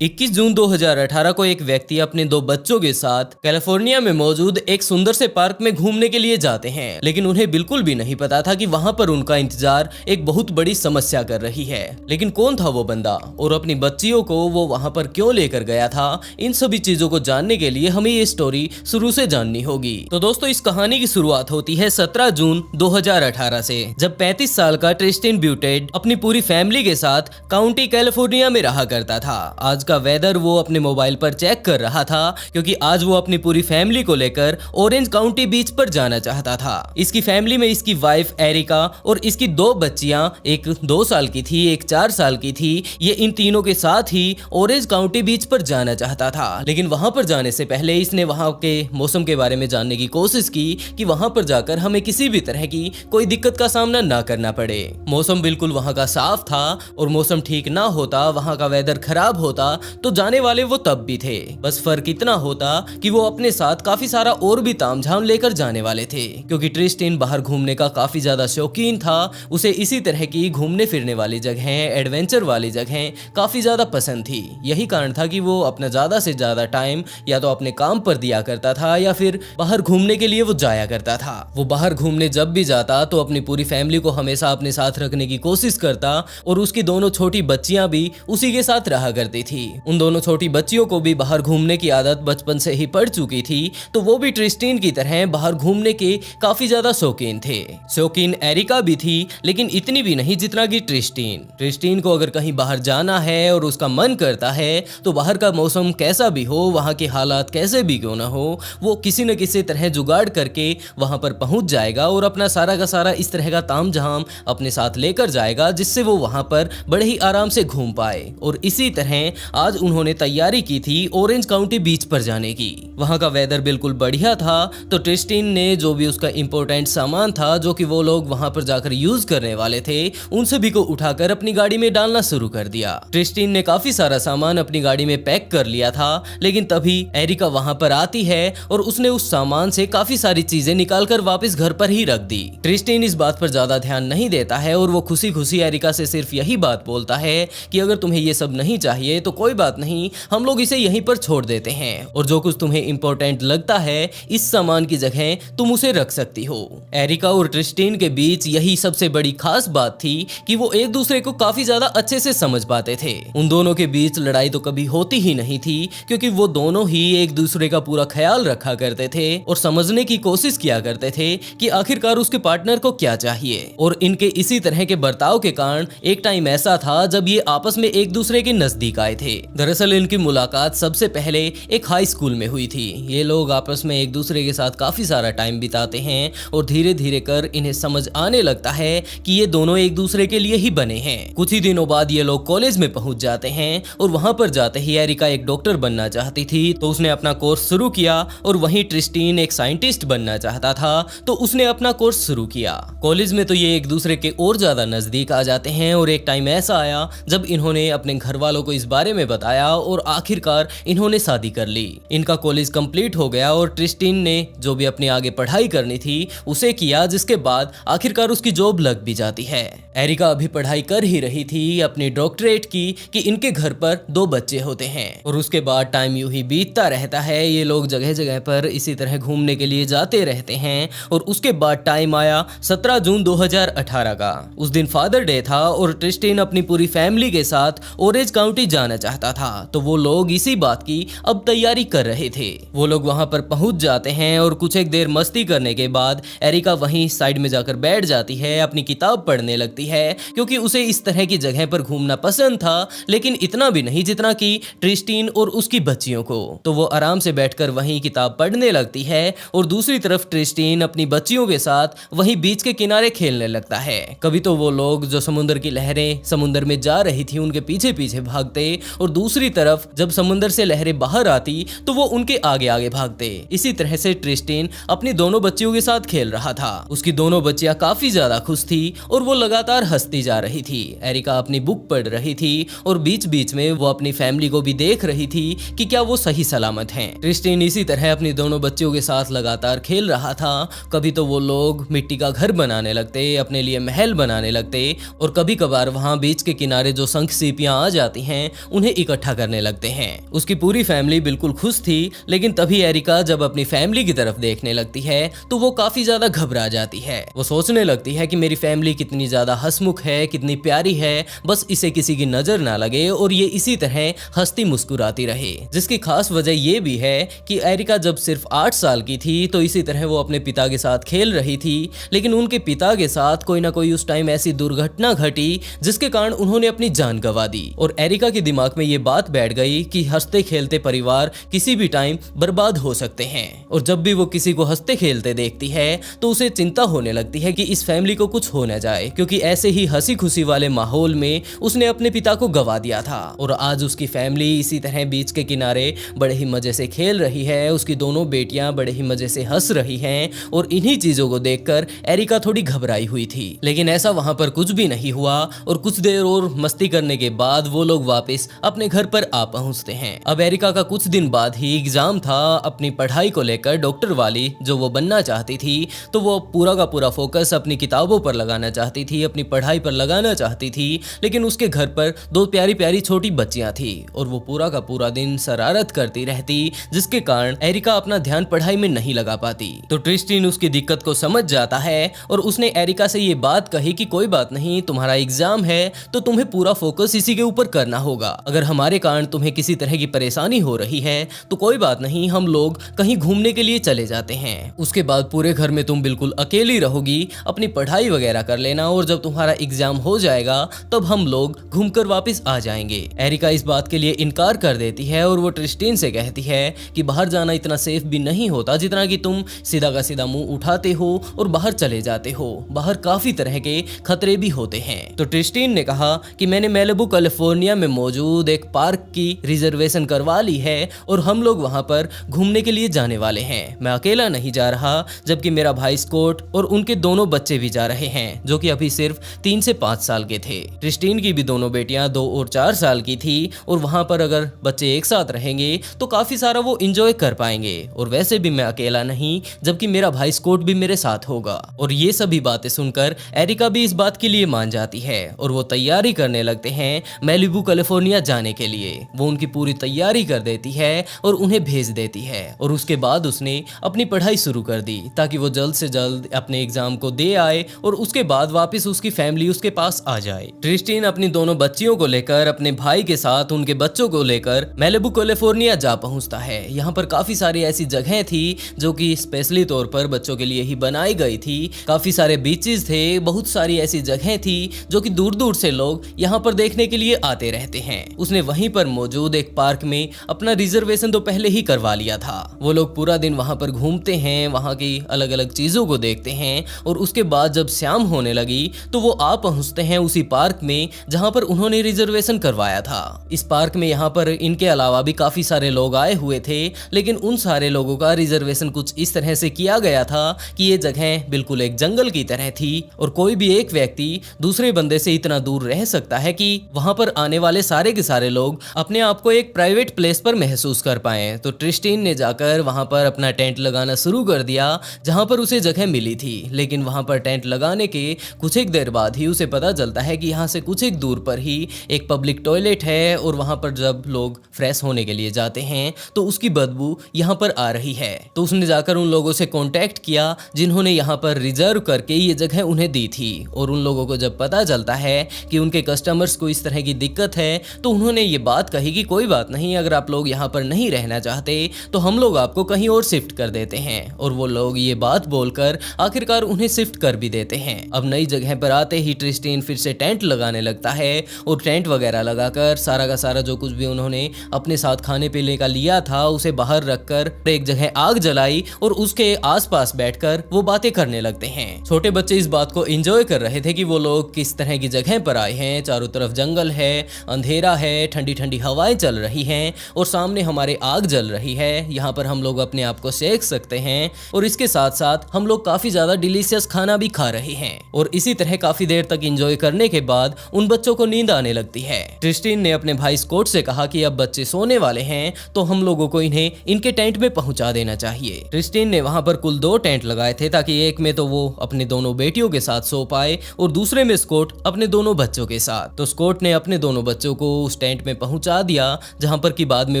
21 जून 2018 को एक व्यक्ति अपने 2 बच्चों के साथ कैलिफोर्निया में मौजूद एक सुंदर से पार्क में घूमने के लिए जाते हैं, लेकिन उन्हें बिल्कुल भी नहीं पता था कि वहां पर उनका इंतजार एक बहुत बड़ी समस्या कर रही है। लेकिन कौन था वो बंदा और अपनी बच्चियों को वो वहां पर क्यों लेकर गया था, इन सभी चीजों को जानने के लिए हमें ये स्टोरी शुरू से जाननी होगी। तो दोस्तों, इस कहानी की शुरुआत होती है 17 जून 2018 से, जब 35 साल का ट्रिस्टिन ब्यूटेड अपनी पूरी फैमिली के साथ काउंटी कैलिफोर्निया में रहा करता था। आज का वेदर वो अपने मोबाइल पर चेक कर रहा था, क्योंकि आज वो अपनी पूरी फैमिली को लेकर ऑरेंज काउंटी बीच पर जाना चाहता था। इसकी फैमिली में इसकी वाइफ एरिका और इसकी 2 बच्चियां, एक 2 साल की थी, एक 4 साल की थी। ये इन तीनों के साथ ही ऑरेंज काउंटी बीच पर जाना चाहता था। लेकिन वहां पर जाने से पहले इसने वहां के मौसम के बारे में जानने की कोशिश की कि वहां पर जाकर हमें किसी भी तरह की कोई दिक्कत का सामना ना करना पड़े। मौसम बिल्कुल वहां का साफ था और मौसम ठीक ना होता, वहां का वेदर खराब होता तो जाने वाले वो तब भी थे। बस फर्क इतना होता कि वो अपने साथ काफी सारा और भी तामझाम लेकर जाने वाले थे, क्योंकि ट्रिस्टिन बाहर घूमने का काफी ज्यादा शौकीन था। उसे इसी तरह की घूमने फिरने वाली जगहें, एडवेंचर वाली जगहें काफी ज्यादा पसंद थी। यही कारण था कि वो अपना ज्यादा से ज्यादा टाइम या तो अपने काम पर दिया करता था या फिर बाहर घूमने के लिए वो जाया करता था। वो बाहर घूमने जब भी जाता तो अपनी पूरी फैमिली को हमेशा अपने साथ रखने की कोशिश करता और उसकी दोनों छोटी बच्चियां भी उसी के साथ रहा करती थी। उन दोनों छोटी बच्चियों को भी बाहर घूमने की आदत बचपन से ही पड़ चुकी थी, तो वो भी ट्रिस्टीन की तरह बाहर घूमने के काफी ज्यादा शौकीन थे। शौकीन एरिका भी थी, लेकिन इतनी भी नहीं जितना कि ट्रिस्टीन। ट्रिस्टीन को अगर कहीं बाहर जाना है और उसका मन करता है तो बाहर का मौसम कैसा भी हो, वहाँ के हालात कैसे भी क्यों ना हो, वो किसी न किसी तरह जुगाड़ करके वहाँ पर पहुँच जाएगा और अपना सारा का सारा इस तरह का तामझाम अपने साथ लेकर जाएगा, जिससे वो वहाँ पर बड़े ही आराम से घूम पाए। और इसी तरह आज उन्होंने तैयारी की थी ऑरेंज काउंटी बीच पर जाने की। वहाँ का वेदर बिल्कुल बढ़िया था, तो ट्रिस्टीन ने जो भी उसका इंपॉर्टेंट सामान था जो कि वो लोग वहाँ पर जाकर यूज करने वाले थे, उन सभी को उठाकर अपनी गाड़ी में डालना शुरू कर दिया। ट्रिस्टीन ने काफी सारा सामान अपनी गाड़ी में पैक कर लिया था, लेकिन तभी एरिका वहाँ पर आती है और उसने उस सामान से काफी सारी चीजें निकालकर वापस घर पर ही रख दी। ट्रिस्टीन इस बात पर ज्यादा ध्यान नहीं देता है और वो खुशी खुशी एरिका से सिर्फ यही बात बोलता है कि अगर तुम्हें ये सब नहीं चाहिए तो कोई बात नहीं, हम लोग इसे यहीं पर छोड़ देते हैं और जो कुछ तुम्हें इंपॉर्टेंट लगता है इस सामान की जगह तुम उसे रख सकती हो। एरिका और ट्रिस्टीन के बीच यही सबसे बड़ी खास बात थी कि वो एक दूसरे को काफी ज्यादा अच्छे से समझ पाते थे। उन दोनों के बीच लड़ाई तो कभी होती ही नहीं थी, क्योंकि वो दोनों ही एक दूसरे का पूरा ख्याल रखा करते थे और समझने की कोशिश किया करते थे कि आखिरकार उसके पार्टनर को क्या चाहिए। और इनके इसी तरह के बर्ताव के कारण एक टाइम ऐसा था जब ये आपस में एक दूसरे के नजदीक आए थे। दरअसल इनकी मुलाकात सबसे पहले एक हाई स्कूल में हुई थी। ये लोग आपस में एक दूसरे के साथ काफी सारा टाइम बिताते हैं और धीरे धीरे कर इन्हें समझ आने लगता है कि ये दोनों एक दूसरे के लिए ही बने हैं। कुछ ही दिनों बाद ये लोग कॉलेज में पहुंच जाते हैं और वहां पर जाते ही एरिका एक डॉक्टर बनना चाहती थी, तो उसने अपना कोर्स शुरू किया और वहीं ट्रिस्टीन एक साइंटिस्ट बनना चाहता था, तो उसने अपना कोर्स शुरू किया। कॉलेज में तो ये एक दूसरे के और ज्यादा नजदीक आ जाते हैं और एक टाइम ऐसा आया जब इन्होंने अपने घर वालों को इस बारे में बताया और आखिरकार इन्होंने शादी कर ली। इनका कॉलेज कंप्लीट हो गया और ट्रिस्टीन ने जो भी अपनी आगे पढ़ाई करनी थी उसे किया, जिसके बाद आखिरकार उसकी जॉब लग भी जाती है। एरिका अभी पढ़ाई कर ही रही थी अपनी डॉक्टरेट की कि इनके घर पर 2 बच्चे होते हैं और उसके बाद टाइम यूं ही बीतता रहता है। ये लोग जगह जगह पर इसी तरह घूमने के लिए जाते रहते हैं और उसके बाद टाइम आया 17 जून 2018 का। उस दिन फादर डे था और ट्रिस्टीन अपनी पूरी फैमिली के साथ ऑरेंज काउंटी जाना चाहता था, तो वो लोग इसी बात की अब तैयारी कर रहे थे। वो लोग वहां पर पहुंच जाते हैं और कुछ एक देर मस्ती करने के बाद एरिका वहीं साइड में जाकर बैठ जाती है, अपनी किताब पढ़ने लगती है, क्योंकि उसे इस तरह की जगह पर घूमना पसंद था, लेकिन इतना भी नहीं जितना कि ट्रिस्टीन और उसकी बच्चियों को। तो वो आराम से बैठकर वहीं किताब पढ़ने लगती है और दूसरी तरफ ट्रिस्टीन अपनी बच्चियों के साथ वहीं बीच के किनारे खेलने लगता है। कभी तो वो लोग जो समुद्र की लहरें समुद्र में जा रही थी उनके पीछे पीछे भागते और दूसरी तरफ जब समुद्र से लहरें बाहर आती तो वो उनके आगे आगे भागते। इसी तरह से ट्रिस्टीन अपनी दोनों बच्चियों के साथ खेल रहा था। उसकी दोनों बच्चियां काफी ज्यादा खुश थी और वो लगातार हंसती जा रही थी। एरिका अपनी बुक पढ़ रही थी और बीच बीच में वो अपनी फैमिली को भी देख रही थी कि क्या वो सही सलामत हैं। ट्रिस्टीन इसी तरह अपनी दोनों बच्चियों के साथ लगातार खेल रहा था। कभी तो वो लोग मिट्टी का घर बनाने लगते, अपने लिए महल बनाने लगते और कभी कभार वहां बीच के किनारे जो शंख सीपियां आ जाती हैं उन्हें इकट्ठा करने लगते हैं। उसकी पूरी फैमिली बिल्कुल खुश थी, लेकिन तभी एरिका जब अपनी फैमिली की तरफ देखने लगती है तो वो काफी ज्यादा घबरा जाती है। वो सोचने लगती है कि मेरी फैमिली कितनी ज्यादा हंसमुख है, कितनी प्यारी है, बस इसे किसी की नजर ना लगे और ये इसी तरह हंसती मुस्कुराती रहे। जिसकी खास वजह ये भी है कि एरिका जब सिर्फ 8 साल की थी तो इसी तरह वो अपने पिता के साथ खेल रही थी, लेकिन उनके पिता के साथ कोई ना कोई उस टाइम ऐसी दुर्घटना घटी जिसके कारण उन्होंने अपनी जान गंवा दी। और एरिका के दिमाग में ये बात बैठ गई कि हंसते खेलते परिवार किसी भी टाइम बर्बाद हो सकते हैं। और जब भी वो किसी को हंसते खेलते देखती है तो उसे चिंता होने लगती है कि इस फैमिली को कुछ हो न जाए, क्योंकि ऐसे ही हंसी खुशी वाले माहौल में उसने अपने पिता को गंवा दिया था। और आज उसकी फैमिली इसी तरह बीच के किनारे बड़े ही मजे से खेल रही है। उसकी दोनों बेटियां बड़े ही मजे से हंस रही हैं और इन्हीं चीजों को देखकर एरिका थोड़ी घबराई हुई थी। लेकिन ऐसा वहां पर कुछ भी नहीं हुआ और कुछ देर और मस्ती करने के बाद वो लोग वापस अपने घर पर आ पहुंचते हैं। अब एरिका का कुछ दिन बाद ही एग्जाम एग्जाम था अपनी पढ़ाई को लेकर डॉक्टर वाली जो वो बनना चाहती थी, तो वो पूरा का पूरा फोकस अपनी किताबों पर लगाना चाहती थी, अपनी पढ़ाई पर लगाना चाहती थी। लेकिन उसके घर पर दो प्यारी प्यारी छोटी बच्चियां थी और वो पूरा का पूरा दिन शरारत करती रहती, जिसके कारण एरिका अपना ध्यान पढ़ाई में नहीं लगा पाती। तो ट्रिस्टिन उसकी दिक्कत को समझ जाता है और उसने एरिका से ये बात कही कि कोई बात नहीं, तुम्हारा एग्जाम है तो तुम्हें पूरा फोकस इसी के ऊपर करना होगा। अगर हमारे कारण तुम्हें किसी तरह की परेशानी हो रही है तो कोई बात नहीं, हम लोग कहीं घूमने के लिए चले जाते हैं। उसके बाद पूरे घर में तुम बिल्कुल अकेली रहोगी, अपनी पढ़ाई वगैरह कर लेना और जब तुम्हारा एग्जाम हो जाएगा तब हम लोग घूमकर वापस आ जाएंगे। एरिका इस बात के लिए इनकार कर देती है और वो ट्रिस्टिन से कहती है कि बाहर जाना इतना सेफ भी नहीं होता जितना कि तुम सीधा का सीधा मुंह उठाते हो और बाहर चले जाते हो। बाहर काफी तरह के खतरे भी होते हैं। तो ट्रिस्टिन ने कहा कि मैंने मैलिबू कैलिफोर्निया में मौजूद एक पार्क की रिजर्वेशन करवा ली है और हम लोग वहां पर घूमने के लिए जाने वाले हैं। मैं अकेला नहीं जा रहा, जबकि मेरा भाई स्कॉट और उनके दोनों बच्चे भी जा रहे हैं जो कि अभी सिर्फ 3 से 5 साल के थे। ट्रिस्टिन की भी दोनों बेटियां 2 और 4 साल की थी और वहां पर अगर बच्चे एक साथ रहेंगे तो काफी सारा वो एंजॉय कर पाएंगे। और वैसे भी मैं अकेला नहीं, जबकि मेरा भाई स्कॉट भी मेरे साथ होगा। और ये सभी बातें सुनकर एरिका भी इस बात के लिए मान जाती है और वो तैयारी करने लगते हैं मैलिबू कैलिफोर्निया जाने के लिए। वो उनकी पूरी तैयारी कर देती है और उन्हें भेज देती है और उसके बाद उसने अपनी पढ़ाई शुरू कर दी ताकि वो जल्द से जल्द अपने एग्जाम को दे आए और उसके बाद वापस उसकी फैमिली उसके पास आ जाए। ट्रिस्टिन अपनी दोनों बच्चियों को लेकर, अपने भाई के साथ उनके बच्चों को लेकर मैलिबू कैलिफोर्निया जा पहुंचता है। यहाँ पर काफी सारी ऐसी जगहें थी जो कि स्पेशली तौर पर बच्चों के लिए ही बनाई गई थी। काफी सारे बीचेस थे, बहुत सारी ऐसी जगहें थी जो कि दूर दूर से लोग यहाँ पर देखने के लिए आते रहते हैं। उसने वहीं पर मौजूद एक पार्क में अपना रिजर्वेशन तो पहले ही करवा लिया था। वो लोग पूरा दिन वहां पर घूमते हैं, वहां की अलग अलग चीजों को देखते हैं और उसके बाद जब शाम होने लगी तो वो आ पहुंचते हैं उसी पार्क में जहां पर उन्होंने रिजर्वेशन करवाया था। इस पार्क में यहाँ पर इनके अलावा भी काफी सारे लोग आए हुए थे, लेकिन उन सारे लोगों का रिजर्वेशन कुछ इस तरह से किया गया था कि ये जगह बिल्कुल एक जंगल की तरह थी और कोई भी एक व्यक्ति दूसरे बंदे से इतना दूर रह सकता है कि वहां पर आने वाले सारे के सारे लोग अपने आप को एक प्राइवेट प्लेस पर महसूस कर पाए। तो ट्रिस्टिन ने जाकर वहां पर अपना टेंट लगाना शुरू कर दिया जहां पर उसे जगह मिली थी। लेकिन वहां पर टेंट लगाने के कुछ एक देर बाद ही उसे पता चलता है कि यहाँ से कुछ एक दूर पर ही एक पब्लिक टॉयलेट है और वहां पर जब लोग फ्रेश होने के लिए जाते हैं तो उसकी बदबू यहाँ पर आ रही है। तो उसने जाकर उन लोगों से कांटेक्ट किया जिन्होंने यहाँ पर रिजर्व करके ये जगह उन्हें दी थी और उन लोगों को जब पता चलता है कि उनके कस्टमर्स को इस तरह की दिक्कत है तो उन्होंने ये बात कही कि कोई बात नहीं, अगर आप लोग यहाँ पर नहीं रहना चाहते तो हम लोग आपको कहीं और शिफ्ट कर देते हैं। और वो लोग ये बात बोलकर आखिरकार उन्हें शिफ्ट कर भी देते हैं। अब नई जगह पर आते ही ट्रिस्टिन फिर से टेंट लगाने लगता है और टेंट वगैरह लगाकर सारा का सारा जो कुछ भी उन्होंने अपने साथ खाने पीने का लिया था उसे बाहर रखकर एक जगह आग जलाई और उसके आसपास बैठकर वो बातें करने लगते हैं। छोटे बच्चे इस बात को एंजॉय कर रहे थे कि वो लोग किस तरह की जगह पर आए हैं। चारों तरफ जंगल है, अंधेरा है, ठंडी ठंडी हवाएं चल रही हैं और सामने हमारे आग जल रही है। यहाँ पर हम लोग अपने आप को सेक सकते हैं और इसके साथ साथ हम लोग काफी ज्यादा डिलीशियस खाना भी खा रहे हैं। और इसी तरह काफी देर तक एंजॉय करने के बाद उन बच्चों को नींद आने लगती है। ट्रिस्टिन ने अपने भाई स्कॉट से कहा कि अब बच्चे सोने वाले हैं तो हम लोगों को इन्हें इनके टेंट में पहुंचा देना चाहिए। ट्रिस्टिन ने वहां पर कुल 2 टेंट लगाए थे ताकि एक में तो वो अपने दोनों बेटियों के साथ सो पाए और दूसरे में स्कॉट अपने दोनों बच्चों के साथ। तो स्कॉट ने अपने दोनों बच्चों को उस टेंट में पहुंचा दिया जहां पर कि बाद में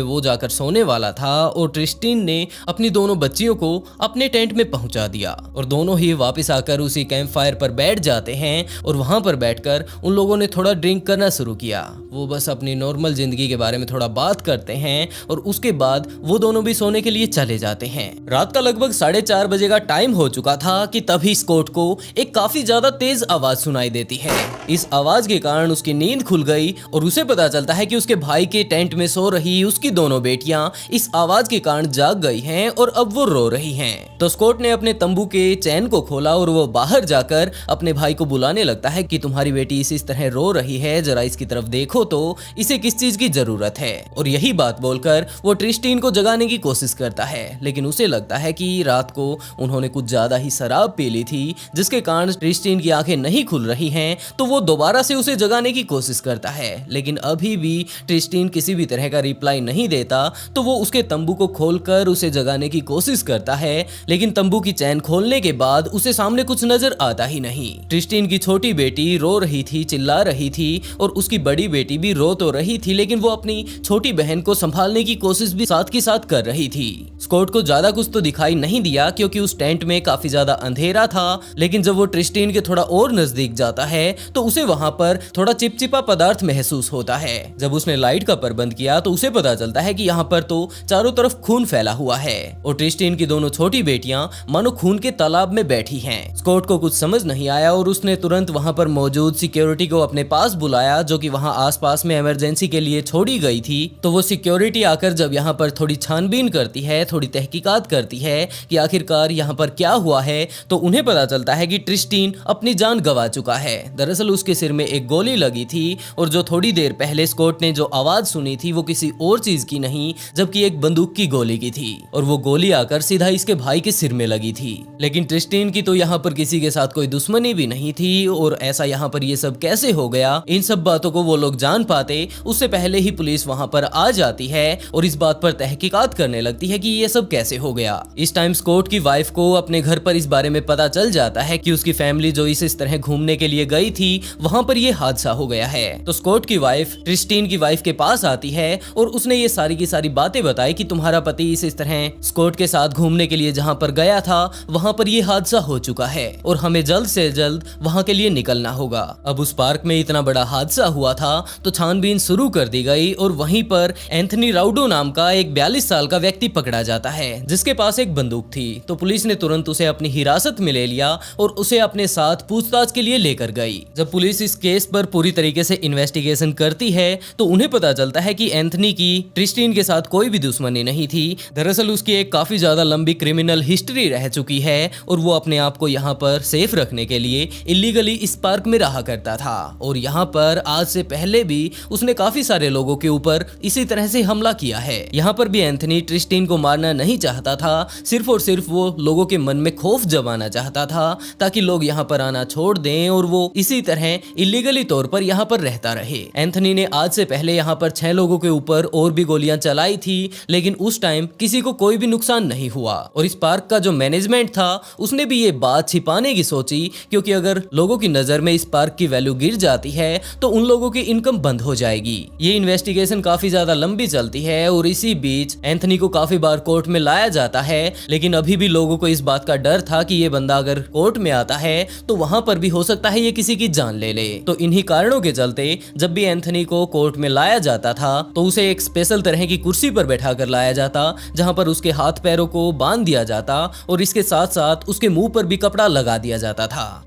वो जाकर सोने वाला था और ट्रिस्टिन ने अपनी दोनों बच्चियों को अपने टेंट में पहुंचा दिया और दोनों ही वापस आकर उसी कैंप फायर पर बैठ जाते हैं और वहां पर बैठकर उन लोगों ने थोड़ा ड्रिंक करना शुरू किया। वो बस अपनी नॉर्मल जिंदगी के बारे में थोड़ा बात करते हैं और उसके बाद वो दोनों भी सोने के लिए चले जाते हैं। रात का लगभग 4:30 बजे का टाइम हो चुका था कि तभी स्कॉट को एक काफी ज्यादा तेज आवाज सुनाई देती है। इस आवाज के कारण उसकी नींद खुल गई और उसे पता चलता है कि उसके भाई के टेंट में सो रही उसकी दोनों बेटियां इस आवाज के कारण जाग गई हैं और अब वो रो रही हैं। तो स्कॉट ने अपने तंबू के चैन को खोला और वो बाहर जाकर अपने भाई को बुलाने लगता है कि तुम्हारी बेटी इस तरह रो रही है, जरा इसकी तरफ देखो तो इसे किस चीज की जरूरत है। और यही बात बोलकर वो ट्रिस्टिन को जगाने की कोशिश करता है, लेकिन उसे लगता है कि रात को उन्होंने कुछ ज्यादा ही शराब पी ली थी जिसके कारण कारण क्रिस्टीन की आंखें नहीं खुल रही हैं, तो वो दोबारा से उसे जगाने की कोशिश करता है, लेकिन अभी भी क्रिस्टीन किसी भी तरह का रिप्लाई नहीं देता। तो वो उसके तंबू को खोलकर उसे जगाने की कोशिश करता है, लेकिन तंबू की चैन खोलने के बाद उसे सामने कुछ नजर आता ही नहीं। क्रिस्टीन की छोटी बेटी रो रही थी, चिल्ला रही थी, और उसकी बड़ी बेटी भी रो तो रही थी, लेकिन वो अपनी छोटी बहन को संभालने की कोशिश भी साथ के साथ कर रही थी। स्कॉट को ज्यादा कुछ तो दिखाई नहीं दिया क्योंकि उस टेंट में काफी ज्यादा अंधेरा था, लेकिन जब वो क्रिस्टीन के थोड़ा और नजदीक जाता है तो उसे वहां पर थोड़ा चिपचिपा पदार्थ महसूस होता है। जब उसने लाइट का प्रबंध किया तो उसे पता चलता है कि यहाँ पर तो चारों तरफ खून फैला हुआ है और क्रिस्टीन की दोनों छोटी बेटियां मानो खून के तालाब में बैठी हैं। स्कॉट को कुछ समझ नहीं आया और उसने तुरंत वहां पर मौजूद सिक्योरिटी को अपने पास बुलाया, जो कि वहां आसपास में इमरजेंसी के लिए छोड़ी गई थी। तो वो सिक्योरिटी आकर जब यहाँ पर थोड़ी छानबीन करती है, थोड़ी तहकीकात करती है कि आखिरकार यहाँ पर क्या हुआ है, तो उन्हें पता चलता है कि क्रिस्टीन अपनी जान गंवा चुका है। दरअसल उसके सिर में एक गोली लगी थी और जो थोड़ी देर पहले स्कॉट ने जो आवाज सुनी थी वो किसी और चीज की नहीं, जबकि एक बंदूक की गोली की थी, और वो गोली आकर सीधा इसके भाई के सिर में लगी थी। लेकिन क्रिस्टीन की तो यहाँ पर किसी के साथ कोई दुश्मनी भी नहीं थी, और ऐसा यहाँ पर ये सब कैसे हो गया, इन सब बातों को वो लोग जान पाते उससे पहले ही पुलिस वहां पर आ जाती है और इस बात पर तहकीकात करने लगती है कि ये सब कैसे हो गया। इस टाइम स्कॉट की वाइफ को अपने घर पर इस बारे में पता चल जाता है कि उसकी फैमिली जो इस तरह घूमने के लिए गई थी वहां पर ये हादसा हो गया है। तो स्कॉट की वाइफ क्रिस्टीन की वाइफ के पास आती है और उसने ये सारी की सारी बातें बताई कि तुम्हारा पति इस तरह स्कॉट के साथ घूमने के लिए जहां पर गया था वहां पर ये हादसा हो चुका है और हमें जल्द से जल्द वहां के लिए निकलना होगा। अब उस पार्क में इतना बड़ा हादसा हुआ था तो छानबीन शुरू कर दी गई और वहीं पर एंथनी राउडो नाम का एक 42 साल का व्यक्ति पकड़ा जाता है जिसके पास एक बंदूक थी। तो पुलिस ने तुरंत उसे अपनी हिरासत में ले लिया और उसे अपने साथ पूछताछ के लिए लेकर गई। जब पुलिस इस केस पर पूरी तरीके से इन्वेस्टिगेशन करती है तो उन्हें पता चलता है कि एंथनी की क्रिस्टीन के साथ कोई भी दुश्मनी नहीं थी। दरअसल उसकी एक काफी ज्यादा लंबी क्रिमिनल हिस्ट्री रह चुकी है और वो अपने आप को यहाँ पर सेफ रखने के लिए इलीगली इस पार्क में रहा करता था और यहाँ पर आज से पहले भी उसने काफी सारे लोगों के ऊपर इसी तरह से हमला किया है। यहाँ पर भी एंथनी क्रिस्टीन को मारना नहीं चाहता था, सिर्फ और सिर्फ वो लोगों के मन में खौफ जमाना चाहता था ताकि लोग यहाँ पर आना छोड़ दें और वो इसी तरह इलीगली तौर पर यहाँ पर रहता रहे। एंथनी ने आज से पहले यहाँ पर 6 लोगों के ऊपर और भी गोलियां चलाई थी, लेकिन उस टाइम किसी को कोई भी नुकसान नहीं हुआ और इस पार्क का जो मैनेजमेंट था उसने भी ये बात छिपाने की सोची, क्योंकि अगर लोगों की नजर में इस पार्क की वैल्यू गिर जाती है तो उन लोगों की इनकम बंद हो जाएगी। ये इन्वेस्टिगेशन काफी ज्यादा लंबी चलती है और इसी बीच एंथनी को काफी बार कोर्ट में लाया जाता है, लेकिन अभी भी लोगों को इस बात का डर था कि ये बंदा अगर कोर्ट में आता है तो वहां पर भी हो सकता है ये किसी की जान ले ले। तो इन्हीं कारणों के चलते जब भी एंथनी को कोर्ट में लाया जाता था तो उसे एक स्पेशल तरह की कुर्सी पर बैठा कर लाया जाता जहां पर उसके हाथ पैरों को बांध दिया जाता और इसके साथ साथ उसके मुंह पर भी कपड़ा लगा दिया जाता था।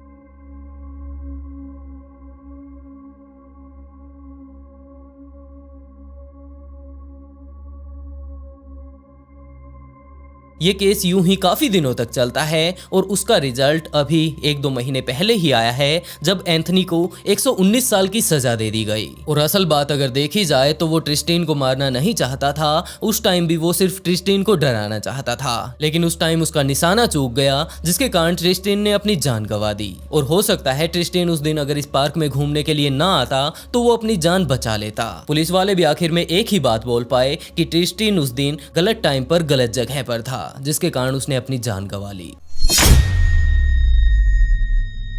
ये केस यूं ही काफी दिनों तक चलता है और उसका रिजल्ट अभी 1-2 महीने पहले ही आया है जब एंथनी को 119 साल की सजा दे दी गई। और असल बात अगर देखी जाए तो वो क्रिस्टीन को मारना नहीं चाहता था, उस टाइम भी वो सिर्फ क्रिस्टीन को डराना चाहता था, लेकिन उस टाइम उसका निशाना चूक गया जिसके कारण क्रिस्टीन ने अपनी जान गंवा दी। और हो सकता है क्रिस्टीन उस दिन अगर इस पार्क में घूमने के लिए ना आता तो वो अपनी जान बचा लेता। पुलिस वाले भी आखिर में एक ही बात बोल पाए कि क्रिस्टीन उस दिन गलत टाइम पर गलत जगह पर था, जिसके कारण उसने अपनी जान गंवा ली।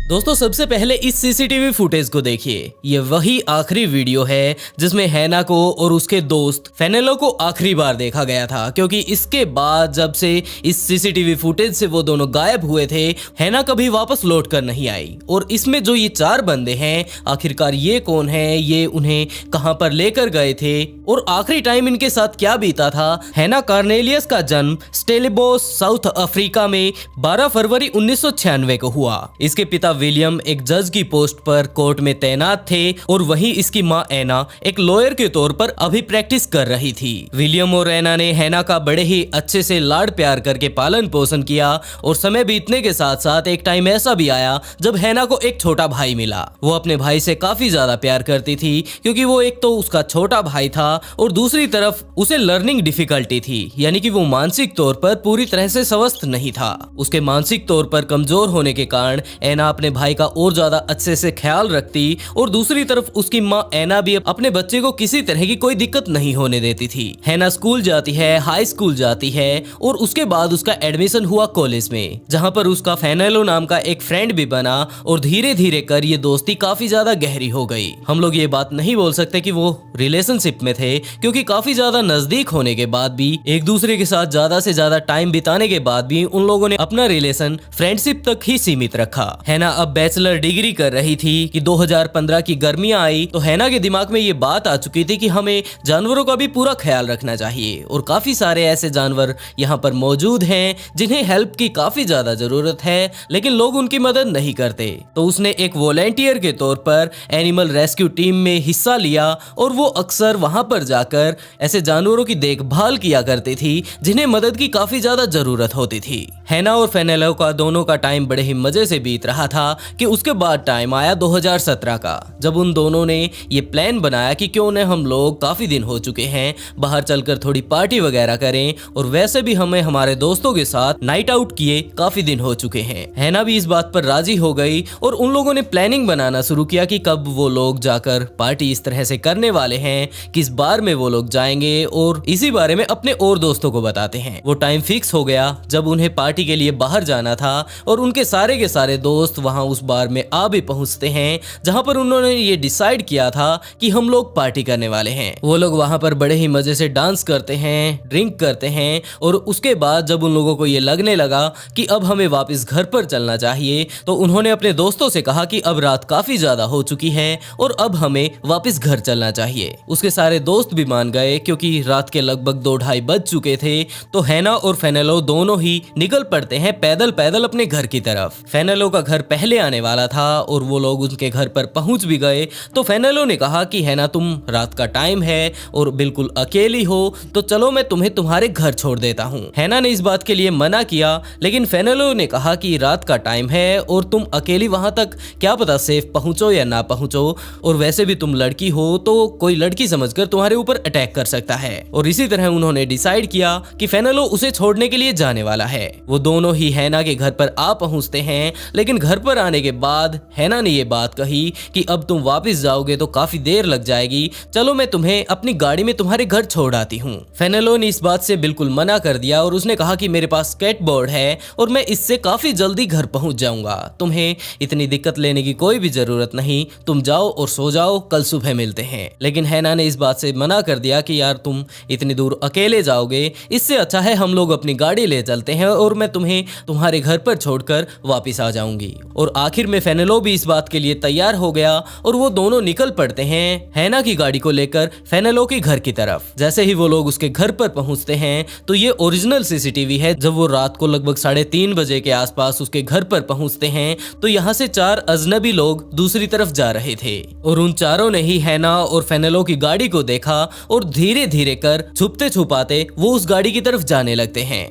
दोस्तों सबसे पहले इस सीसीटीवी फुटेज को देखिए। ये वही आखिरी वीडियो है जिसमें हैना को और उसके दोस्त फेनेलो को आखिरी बार देखा गया था, क्योंकि इसके बाद जब से इस सीसीटीवी फुटेज से वो दोनों गायब हुए थे हैना कभी वापस लौट कर नहीं आई। और इसमें जो ये 4 बंदे हैं आखिरकार ये कौन है, ये उन्हें कहां पर लेकर गए थे और आखिरी टाइम इनके साथ क्या बीता था। हैना कार्नेलियस का जन्म स्टेलिबोस साउथ अफ्रीका में 12 फरवरी 1996 को हुआ। इसके पिता विलियम एक जज की पोस्ट पर कोर्ट में तैनात थे और वहीं इसकी मां एना एक लॉयर के तौर पर अभी प्रैक्टिस कर रही थी। विलियम और एना ने हैना का बड़े ही अच्छे से लाड प्यार करके पालन पोषण किया और समय बीतने के साथ साथ एक टाइम ऐसा भी आया जब हैना को एक छोटा भाई मिला। वो अपने भाई से काफी ज्यादा प्यार करती थी, क्योंकि वो एक तो उसका छोटा भाई था और दूसरी तरफ उसे लर्निंग डिफिकल्टी थी, यानी कि वो मानसिक तौर पर पूरी तरह से स्वस्थ नहीं था। उसके मानसिक तौर पर कमजोर होने के कारण एना अपने अपने भाई का और ज्यादा अच्छे से ख्याल रखती और दूसरी तरफ उसकी माँ एना भी अपने बच्चे को किसी तरह की कोई दिक्कत नहीं होने देती थी। हैना स्कूल जाती है, हाई स्कूल जाती है और उसके बाद उसका एडमिशन हुआ कॉलेज में, जहाँ पर उसका फेनेलो नाम का एक फ्रेंड भी बना और धीरे धीरे कर ये दोस्ती काफी ज्यादा गहरी हो गई। हम लोग ये बात नहीं बोल सकते कि वो रिलेशनशिप में थे, क्योंकि काफी ज्यादा नजदीक होने के बाद भी, एक दूसरे के साथ ज्यादा से ज्यादा टाइम बिताने के बाद भी उन लोगों ने अपना रिलेशन फ्रेंडशिप तक ही सीमित रखा। हैना अब बैचलर डिग्री कर रही थी कि 2015 की गर्मियां आई तो हैना के दिमाग में ये बात आ चुकी थी कि हमें जानवरों का भी पूरा ख्याल रखना चाहिए और काफी सारे ऐसे जानवर यहाँ पर मौजूद हैं जिन्हें हेल्प की काफी ज्यादा जरूरत है, लेकिन लोग उनकी मदद नहीं करते। तो उसने एक वॉलेंटियर के तौर पर एनिमल रेस्क्यू टीम में हिस्सा लिया और वो अक्सर वहां पर जाकर ऐसे जानवरों की देखभाल किया करती थी जिन्हें मदद की काफी ज्यादा जरूरत होती थी। हैना और फेनेलो का दोनों का टाइम बड़े ही मजे से बीत रहा था कि उसके बाद टाइम आया 2017 का, जब उन दोनों ने ये प्लान बनाया कि क्यों न हम लोग काफी दिन हो चुके हैं, बाहर चलकर थोड़ी पार्टी वगैरह करें, और वैसे भी हमें हमारे दोस्तों के साथ नाइट आउट किए काफी दिन हो चुके हैं। हैना भी इस बात पर राजी हो गई और उन लोगों ने प्लानिंग बनाना शुरू किया कि कब वो लोग जाकर पार्टी इस तरह से करने वाले हैं, किस बार में वो लोग जाएंगे, और इसी बारे में अपने और दोस्तों को बताते हैं। वो टाइम फिक्स हो गया जब उन्हें पार्टी के लिए बाहर जाना था और उनके सारे के सारे दोस्त वहां उस बार में आ भी पहुंचते हैं जहां पर उन्होंने ये डिसाइड किया था कि हम लोग पार्टी करने वाले हैं। वो लोग वहां पर बड़े ही मजे से डांस करते हैं, ड्रिंक करते हैं, और उसके बाद जब उन लोगों को ये लगने लगा कि अब हमें वापस घर पर चलना चाहिए तो उन्होंने अपने दोस्तों से कहा कि अब रात काफी ज्यादा हो चुकी है और अब हमें वापस घर चलना चाहिए। उसके सारे दोस्त भी मान गए क्योंकि रात के लगभग 2-2:30 बज चुके थे। तो हैना और फेनेलो दोनों ही निकल पड़ते हैं पैदल पैदल अपने घर की तरफ। फेनेलो का घर पहले आने वाला था और वो लोग उनके घर पर पहुंच भी गए। तो फेनेलो ने कहा कि हैना, तुम रात का टाइम है और बिल्कुल अकेली हो, तो चलो मैं तुम्हें तुम्हारे घर छोड़ देता हूँ। हैना ने इस बात के लिए मना किया, लेकिन फेनेलो ने कहा कि रात का टाइम है और तुम अकेली वहां तक क्या पता सेफ पहुंचो या ना पहुंचो, और वैसे भी तुम लड़की हो तो कोई लड़की समझकर तुम्हारे ऊपर अटैक कर सकता है। और इसी तरह उन्होंने डिसाइड किया कि फेनेलो उसे छोड़ने के लिए जाने वाला है। वो दोनों ही हैना के घर पर आ पहुंचते हैं, लेकिन घर पर आने के बाद हैना ने ये बात कही कि अब तुम वापस जाओगे तो काफी देर लग जाएगी, चलो मैं तुम्हें अपनी गाड़ी में तुम्हारे घर छोड़ आती हूँ। फेनेलो ने इस बात से बिल्कुल मना कर दिया और उसने कहा कि मेरे पास स्केटबोर्ड है और मैं इससे काफी जल्दी घर पहुंच जाऊंगा, तुम्हें इतनी दिक्कत लेने की कोई भी जरूरत नहीं, तुम जाओ और सो जाओ, कल सुबह मिलते हैं। लेकिन हैना ने इस बात से मना कर दिया कि यार तुम इतनी दूर अकेले जाओगे, इससे अच्छा है हम लोग अपनी गाड़ी ले चलते हैं और मैं तुम्हें तुम्हारे घर पर छोड़कर वापस आ जाऊंगी। और आखिर में फेनेलो भी इस बात के लिए तैयार हो गया और वो दोनों निकल पड़ते हैं हैना की गाड़ी को लेकर फेनेलो के घर की तरफ। जैसे ही वो लोग उसके घर पर पहुंचते हैं तो ये ओरिजिनल सीसीटीवी है। जब वो रात को लगभग 3:30 बजे के आसपास उसके घर पर पहुंचते हैं तो यहाँ से 4 अजनबी लोग दूसरी तरफ जा रहे थे और उन चारों ने ही हैना और फेनेलो की गाड़ी को देखा और धीरे धीरे कर छुपते छुपाते वो उस गाड़ी की तरफ जाने लगते हैं।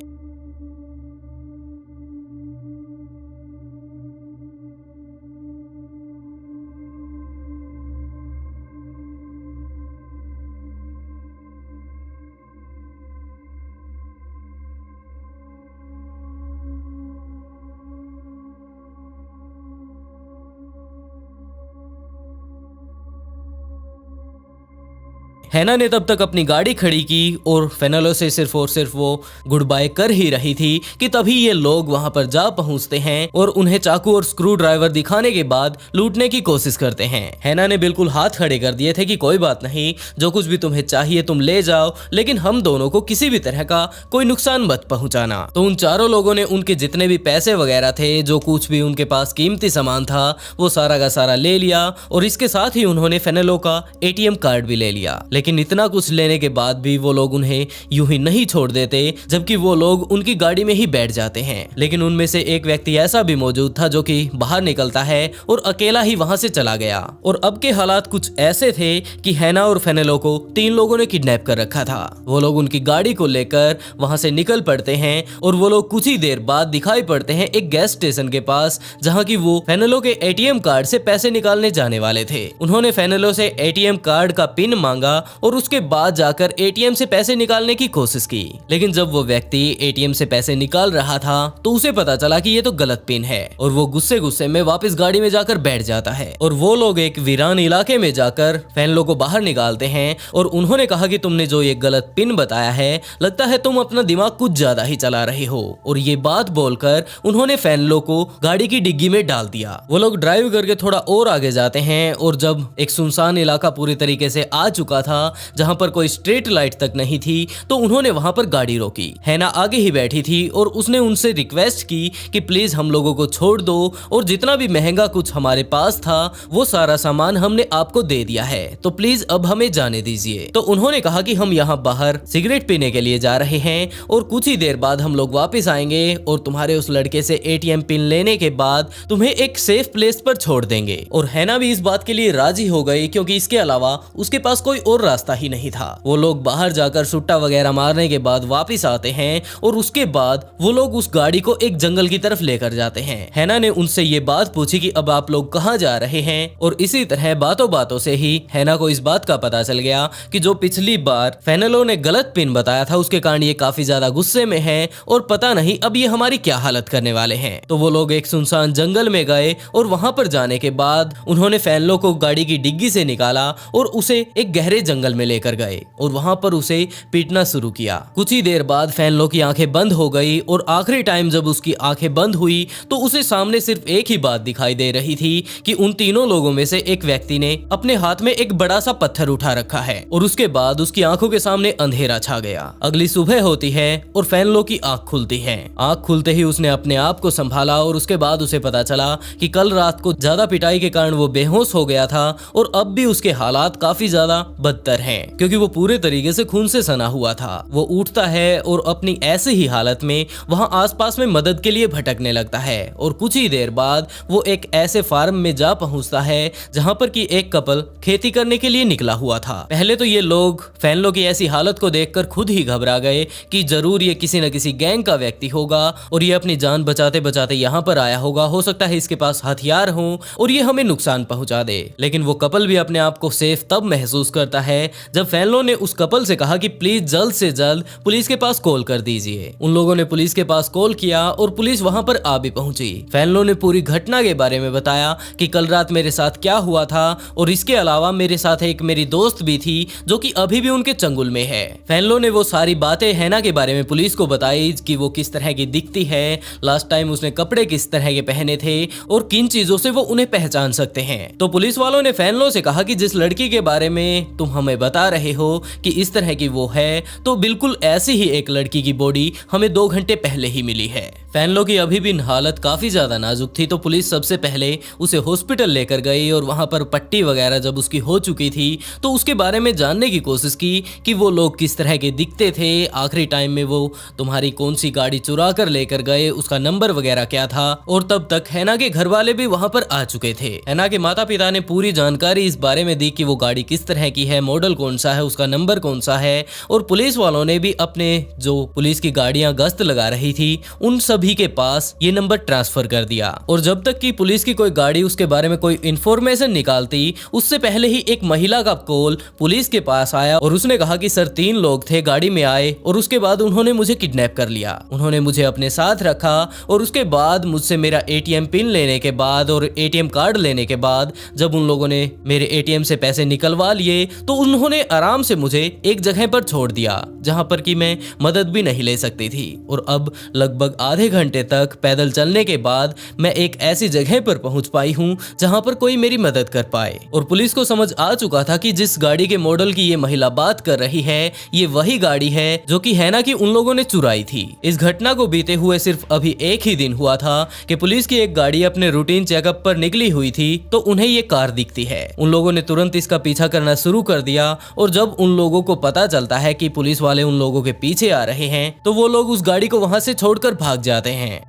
हैना ने तब तक अपनी गाड़ी खड़ी की और फेनेलो से सिर्फ और सिर्फ वो गुड बाय कर ही रही थी कि तभी ये लोग वहां पर जा पहुंचते हैं और उन्हें चाकू और स्क्रू ड्राइवर दिखाने के बाद लूटने की कोशिश करते हैं। हैना ने बिल्कुल हाथ खड़े कर दिए थे कि कोई बात नहीं, जो कुछ भी तुम्हें चाहिए तुम ले जाओ, लेकिन हम दोनों को किसी भी तरह का कोई नुकसान मत पहुंचाना। तो उन चारों लोगों ने उनके जितने भी पैसे वगैरह थे, जो कुछ भी उनके पास कीमती सामान था, वो सारा का सारा ले लिया और इसके साथ ही उन्होंने फेनेलो का ATM कार्ड भी ले लिया। लेकिन इतना कुछ लेने के बाद भी वो लोग उन्हें यूं ही नहीं छोड़ देते, जबकि वो लोग उनकी गाड़ी में ही बैठ जाते हैं। लेकिन उनमें से एक व्यक्ति ऐसा भी मौजूद था जो कि बाहर निकलता है और अकेला ही वहां से चला गया। और अब के हालात कुछ ऐसे थे कि हैना और फेनेलो को 3 लोगों ने किडनैप कर रखा था। वो लोग उनकी गाड़ी को लेकर वहां से निकल पड़ते हैं और वो लोग कुछ ही देर बाद दिखाई पड़ते हैं एक गैस स्टेशन के पास, जहां की वो फेनेलो के ATM कार्ड से पैसे निकालने जाने वाले थे। उन्होंने फेनेलो से ATM कार्ड का पिन मांगा और उसके बाद जाकर एटीएम से पैसे निकालने की कोशिश की। लेकिन जब वो व्यक्ति एटीएम से पैसे निकाल रहा था तो उसे पता चला कि ये तो गलत पिन है और वो गुस्से गुस्से में वापस गाड़ी में जाकर बैठ जाता है। और वो लोग एक वीरान इलाके में जाकर फैनलो को बाहर निकालते हैं और उन्होंने कहा कि तुमने जो ये गलत पिन बताया है, लगता है तुम अपना दिमाग कुछ ज्यादा ही चला रहे हो। और ये बात बोलकर उन्होंने फैनलो को गाड़ी की डिग्गी में डाल दिया। वो लोग ड्राइव करके थोड़ा और आगे जाते हैं और जब एक सुनसान इलाका पूरी तरीके से आ चुका था जहां पर कोई स्ट्रीट लाइट तक नहीं थी, तो उन्होंने वहां पर गाड़ी रोकी। हैना आगे ही बैठी थी और उसने उनसे रिक्वेस्ट की कि प्लीज हम लोगों को छोड़ दो और जितना भी महंगा कुछ हमारे पास था वो सारा सामान हमने आपको दे दिया है, तो प्लीज अब हमें जाने दीजिए। तो उन्होंने कहा कि हम यहाँ बाहर सिगरेट पीने के लिए जा रहे हैं और कुछ ही देर बाद हम लोग वापस आएंगे और तुम्हारे उस लड़के से एटीएम पिन लेने के बाद तुम्हें एक सेफ प्लेस पर छोड़ देंगे। और हैना भी इस बात के लिए राजी हो गई क्योंकि इसके अलावा उसके पास कोई और रास्ता ही नहीं था। वो लोग बाहर जाकर सुट्टा वगैरह मारने के बाद वापस आते हैं और उसके बाद वो लोग उस गाड़ी को एक जंगल की तरफ लेकर जाते हैं। हैना ने उनसे ये बात पूछी कि अब आप लोग कहाँ जा रहे हैं, और इसी तरह बातों बातों से ही हैना को इस बात का पता चल गया कि जो पिछली बार फेनेलो ने गलत पिन बताया था उसके कारण ये काफी ज्यादा गुस्से में है और पता नहीं अब ये हमारी क्या हालत करने वाले हैं। तो वो लोग एक सुनसान जंगल में गए और वहां पर जाने के बाद उन्होंने फेनेलो को गाड़ी की डिग्गी से निकाला और उसे एक गहरे जंगल में लेकर गए और वहां पर उसे पीटना शुरू किया। कुछ ही देर बाद फेनेलो की आंखें बंद हो गई और आखिरी टाइम जब उसकी आंखें बंद हुई तो उसे सामने सिर्फ एक ही बात दिखाई दे रही थी कि उन तीनों लोगों में से एक व्यक्ति ने अपने हाथ में एक बड़ा सा पत्थर उठा रखा है। और उसके बाद उसकी आंखों के सामने अंधेरा छा गया। अगली सुबह होती है और फेनेलो की आंख खुलती है। आंख खुलते ही उसने अपने आप को संभाला और उसके बाद उसे पता चला कि कल रात को ज्यादा पिटाई के कारण वो बेहोश हो गया था और अब भी उसके हालात काफी ज्यादा बदतर हैं क्योंकि वो पूरे तरीके से खून से सना हुआ था। वो उठता है और अपनी ऐसी ही हालत में वहां आसपास में मदद के लिए भटकने लगता है और कुछ ही देर बाद वो एक ऐसे फार्म में जा पहुंचता है जहां पर कि एक कपल खेती करने के लिए निकला हुआ था। पहले तो ये लोग फेनेलो की ऐसी हालत को देखकर खुद ही घबरा गए कि जरूर ये किसी न किसी गैंग का व्यक्ति होगा और ये अपनी जान बचाते बचाते यहाँ पर आया होगा। हो सकता है इसके पास हथियार हो और ये हमें नुकसान पहुंचा दे। लेकिन वो कपल भी अपने आप को सेफ तब महसूस करता है जब फेनेलो ने उस कपल से कहा कि प्लीज जल्द से जल्द पुलिस के पास कॉल कर दीजिए। उन लोगों ने पुलिस के पास कॉल किया और पुलिस वहां पर आ भी पहुंची। फेनेलो ने पूरी घटना के बारे में बताया कि कल रात मेरे साथ क्या हुआ था और इसके अलावा मेरे साथ एक मेरी दोस्त भी थी जो कि अभी भी उनके चंगुल में है। फेनेलो ने वो सारी बातें हैना के बारे में पुलिस को बताई कि वो किस तरह की दिखती है, लास्ट टाइम उसने कपड़े किस तरह के पहने थे और किन चीजों से वो उन्हें पहचान सकते हैं। तो पुलिस वालों ने फेनेलो से कहा कि जिस लड़की के बारे में तुम हमें बता रहे हो कि इस तरह की वो है, तो बिल्कुल ऐसी ही एक लड़की की बॉडी हमें 2 घंटे पहले ही मिली है। फेनेलो की अभी भी हालत काफी ज्यादा नाजुक थी तो पुलिस सबसे पहले उसे हॉस्पिटल लेकर गई और वहां पर पट्टी वगैरह जब उसकी हो चुकी थी तो उसके बारे में जानने की कोशिश की कि वो लोग किस तरह के दिखते थे, आखिरी टाइम में वो तुम्हारी कौन सी गाड़ी चुरा कर लेकर गए, उसका नंबर वगैरह क्या था। और तब तक हैना के घर वाले भी वहां पर आ चुके थे। हैना के माता पिता ने पूरी जानकारी इस बारे में दी कि वो गाड़ी किस तरह की है, मॉडल कौन सा है, उसका नंबर कौन सा है। और पुलिस वालों ने भी अपने जो पुलिस की गाड़ियां गश्त लगा रही थी उन सभी के पास ये नंबर ट्रांसफर कर दिया। और जब तक कि पुलिस की कोई गाड़ी उसके बारे में कोई इंफॉर्मेशन निकालती उससे पहले ही एक महिला का कॉल पुलिस के पास आया और उसने कहा कि सर 3 लोग थे, गाड़ी में आए और उसके बाद उन्होंने मुझे किडनैप कर लिया। उन्होंने मुझे अपने साथ रखा और उसके बाद मुझसे मेरा एटीएम पिन लेने के बाद और एटीएम कार्ड लेने के बाद जब उन लोगों ने मेरे एटीएम से पैसे निकलवा लिए तो उन्होंने आराम से मुझे एक जगह पर छोड़ दिया जहां पर कि मैं मदद भी नहीं ले सकती थी। और अब लगभग आधे घंटे तक पैदल चलने के बाद मैं एक ऐसी जगह पर पहुंच पाई हूं जहां पर कोई मेरी मदद कर पाए। और पुलिस को समझ आ चुका था कि जिस गाड़ी के मॉडल की ये महिला बात कर रही है ये वही गाड़ी है जो कि हैना की उन लोगों ने चुराई थी। इस घटना को बीते हुए सिर्फ अभी एक ही दिन हुआ था कि पुलिस की एक गाड़ी अपने रूटीन चेकअप पर निकली हुई थी तो उन्हें ये कार दिखती है। उन लोगों ने तुरंत इसका पीछा करना शुरू कर दिया और जब उन लोगों को पता चलता है कि पुलिस वाले उन लोगों के पीछे आ रहे हैं तो वो लोग उस गाड़ी को वहां से छोड़कर भाग जाते हैं।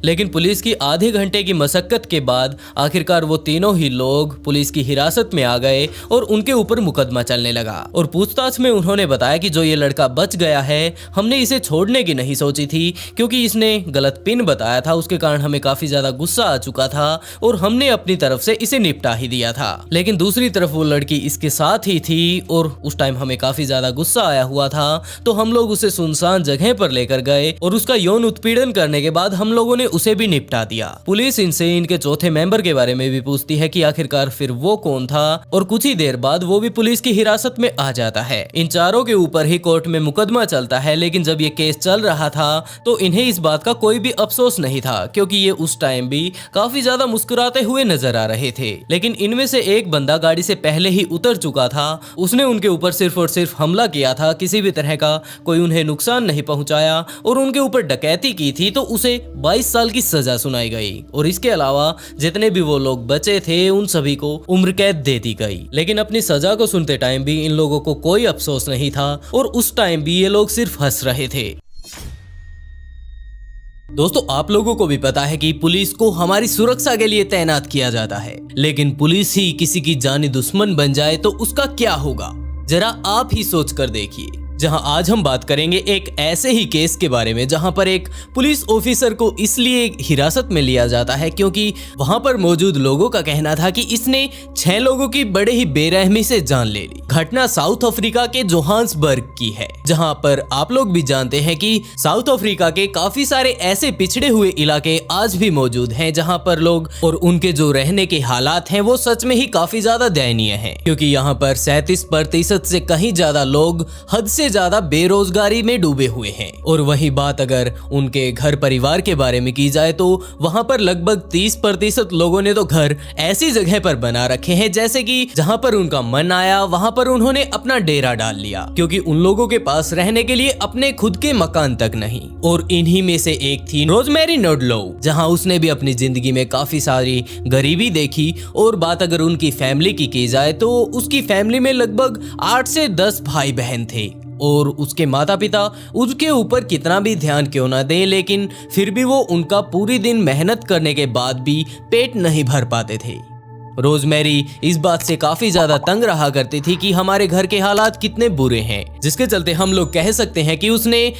लेकिन पुलिस की आधे घंटे की मशक्कत के बाद आखिरकार वो तीनों ही लोग पुलिस की हिरासत में आ गए और उनके ऊपर मुकदमा चलने लगा। और पूछताछ में उन्होंने बताया कि जो ये लड़का बच गया है, हमने इसे छोड़ने की नहीं सोची थी क्योंकि इसने गलत पिन बताया था, उसके कारण हमें काफी ज्यादा गुस्सा आ चुका था और हमने अपनी तरफ से इसे निपटा ही दिया था। लेकिन दूसरी तरफ वो लड़की इसके साथ ही थी और उस टाइम हमें काफी ज्यादा गुस्सा आया हुआ था, तो हम लोग उसे सुनसान जगह पर लेकर गए और उसका यौन उत्पीड़न करने के बाद हम लोगों ने उसे भी निपटा दिया। पुलिस इनसे इनके चौथे मेंबर के बारे में भी पूछती है कि आखिरकार फिर वो कौन था, और कुछ ही देर बाद वो भी पुलिस की हिरासत में आ जाता है। इन चारों के ऊपर ही कोर्ट में मुकदमा चलता है, लेकिन जब ये केस चल रहा था तो इन्हें इस बात का कोई भी अफसोस नहीं था क्योंकि ये उस टाइम भी काफी ज्यादा मुस्कुराते हुए नजर आ रहे थे। लेकिन इनमें से एक बंदा गाड़ी से पहले ही उतर चुका था, उसने उनके ऊपर सिर्फ और सिर्फ हमला किया था, किसी भी तरह का कोई उन्हें नुकसान नहीं पहुंचाया और उनके ऊपर डकैती की थी, तो उसे 22 साल की सजा सुनाई गई। और इसके अलावा जितने भी वो लोग बचे थे उन सभी को उम्र कैद दे दी गई। लेकिन अपनी सजा को सुनते टाइम भी इन लोगों को कोई अफसोस नहीं था और उस टाइम भी ये लोग सिर्फ हंस रहे थे। दोस्तों, आप लोगों को भी पता है कि पुलिस को हमारी सुरक्षा के लिए तैनात किया जाता है, लेकिन पुलिस ही किसी की जानी दुश्मन बन जाए तो उसका क्या होगा, जरा आप ही सोच कर देखिए। जहां आज हम बात करेंगे एक ऐसे ही केस के बारे में जहां पर एक पुलिस ऑफिसर को इसलिए हिरासत में लिया जाता है क्योंकि वहां पर मौजूद लोगों का कहना था कि इसने 6 लोगों की बड़े ही बेरहमी से जान ले ली। घटना साउथ अफ्रीका के जोहान्सबर्ग की है, जहां पर आप लोग भी जानते हैं कि साउथ अफ्रीका के काफी सारे ऐसे पिछड़े हुए इलाके आज भी मौजूद हैं जहां पर लोग और उनके जो रहने के हालात हैं वो सच में ही काफी ज्यादा दयनीय हैं, क्योंकि यहाँ पर 37% से कहीं ज्यादा लोग हद से ज्यादा बेरोजगारी में डूबे हुए हैं। और वही बात अगर उनके घर परिवार के बारे में की जाए तो वहां पर लगभग 30% लोगों ने तो घर ऐसी जगह पर बना रखे हैं जैसे कि जहां पर उनका मन आया वहां पर उन्होंने अपना डेरा डाल लिया, क्योंकि उन लोगों के पास रहने के लिए अपने खुद के मकान तक नहीं। और इन्हीं में से एक थी रोजमेरी नोडलो, जहां उसने भी अपनी जिंदगी में काफी सारी गरीबी देखी। और बात अगर उनकी फैमिली की जाए तो उसकी फैमिली में लगभग 8 से 10 भाई बहन थे और उसके माता पिता उसके ऊपर कितना भी ध्यान क्यों ना दें, लेकिन फिर भी वो उनका पूरी दिन मेहनत करने के बाद भी पेट नहीं भर पाते थे। रोजमेरी इस बात से काफी ज्यादा तंग रहा करती थी कि हमारे घर के हालात कितने बुरे हैं, जिसके चलते हम लोग कह सकते हैं कि उसने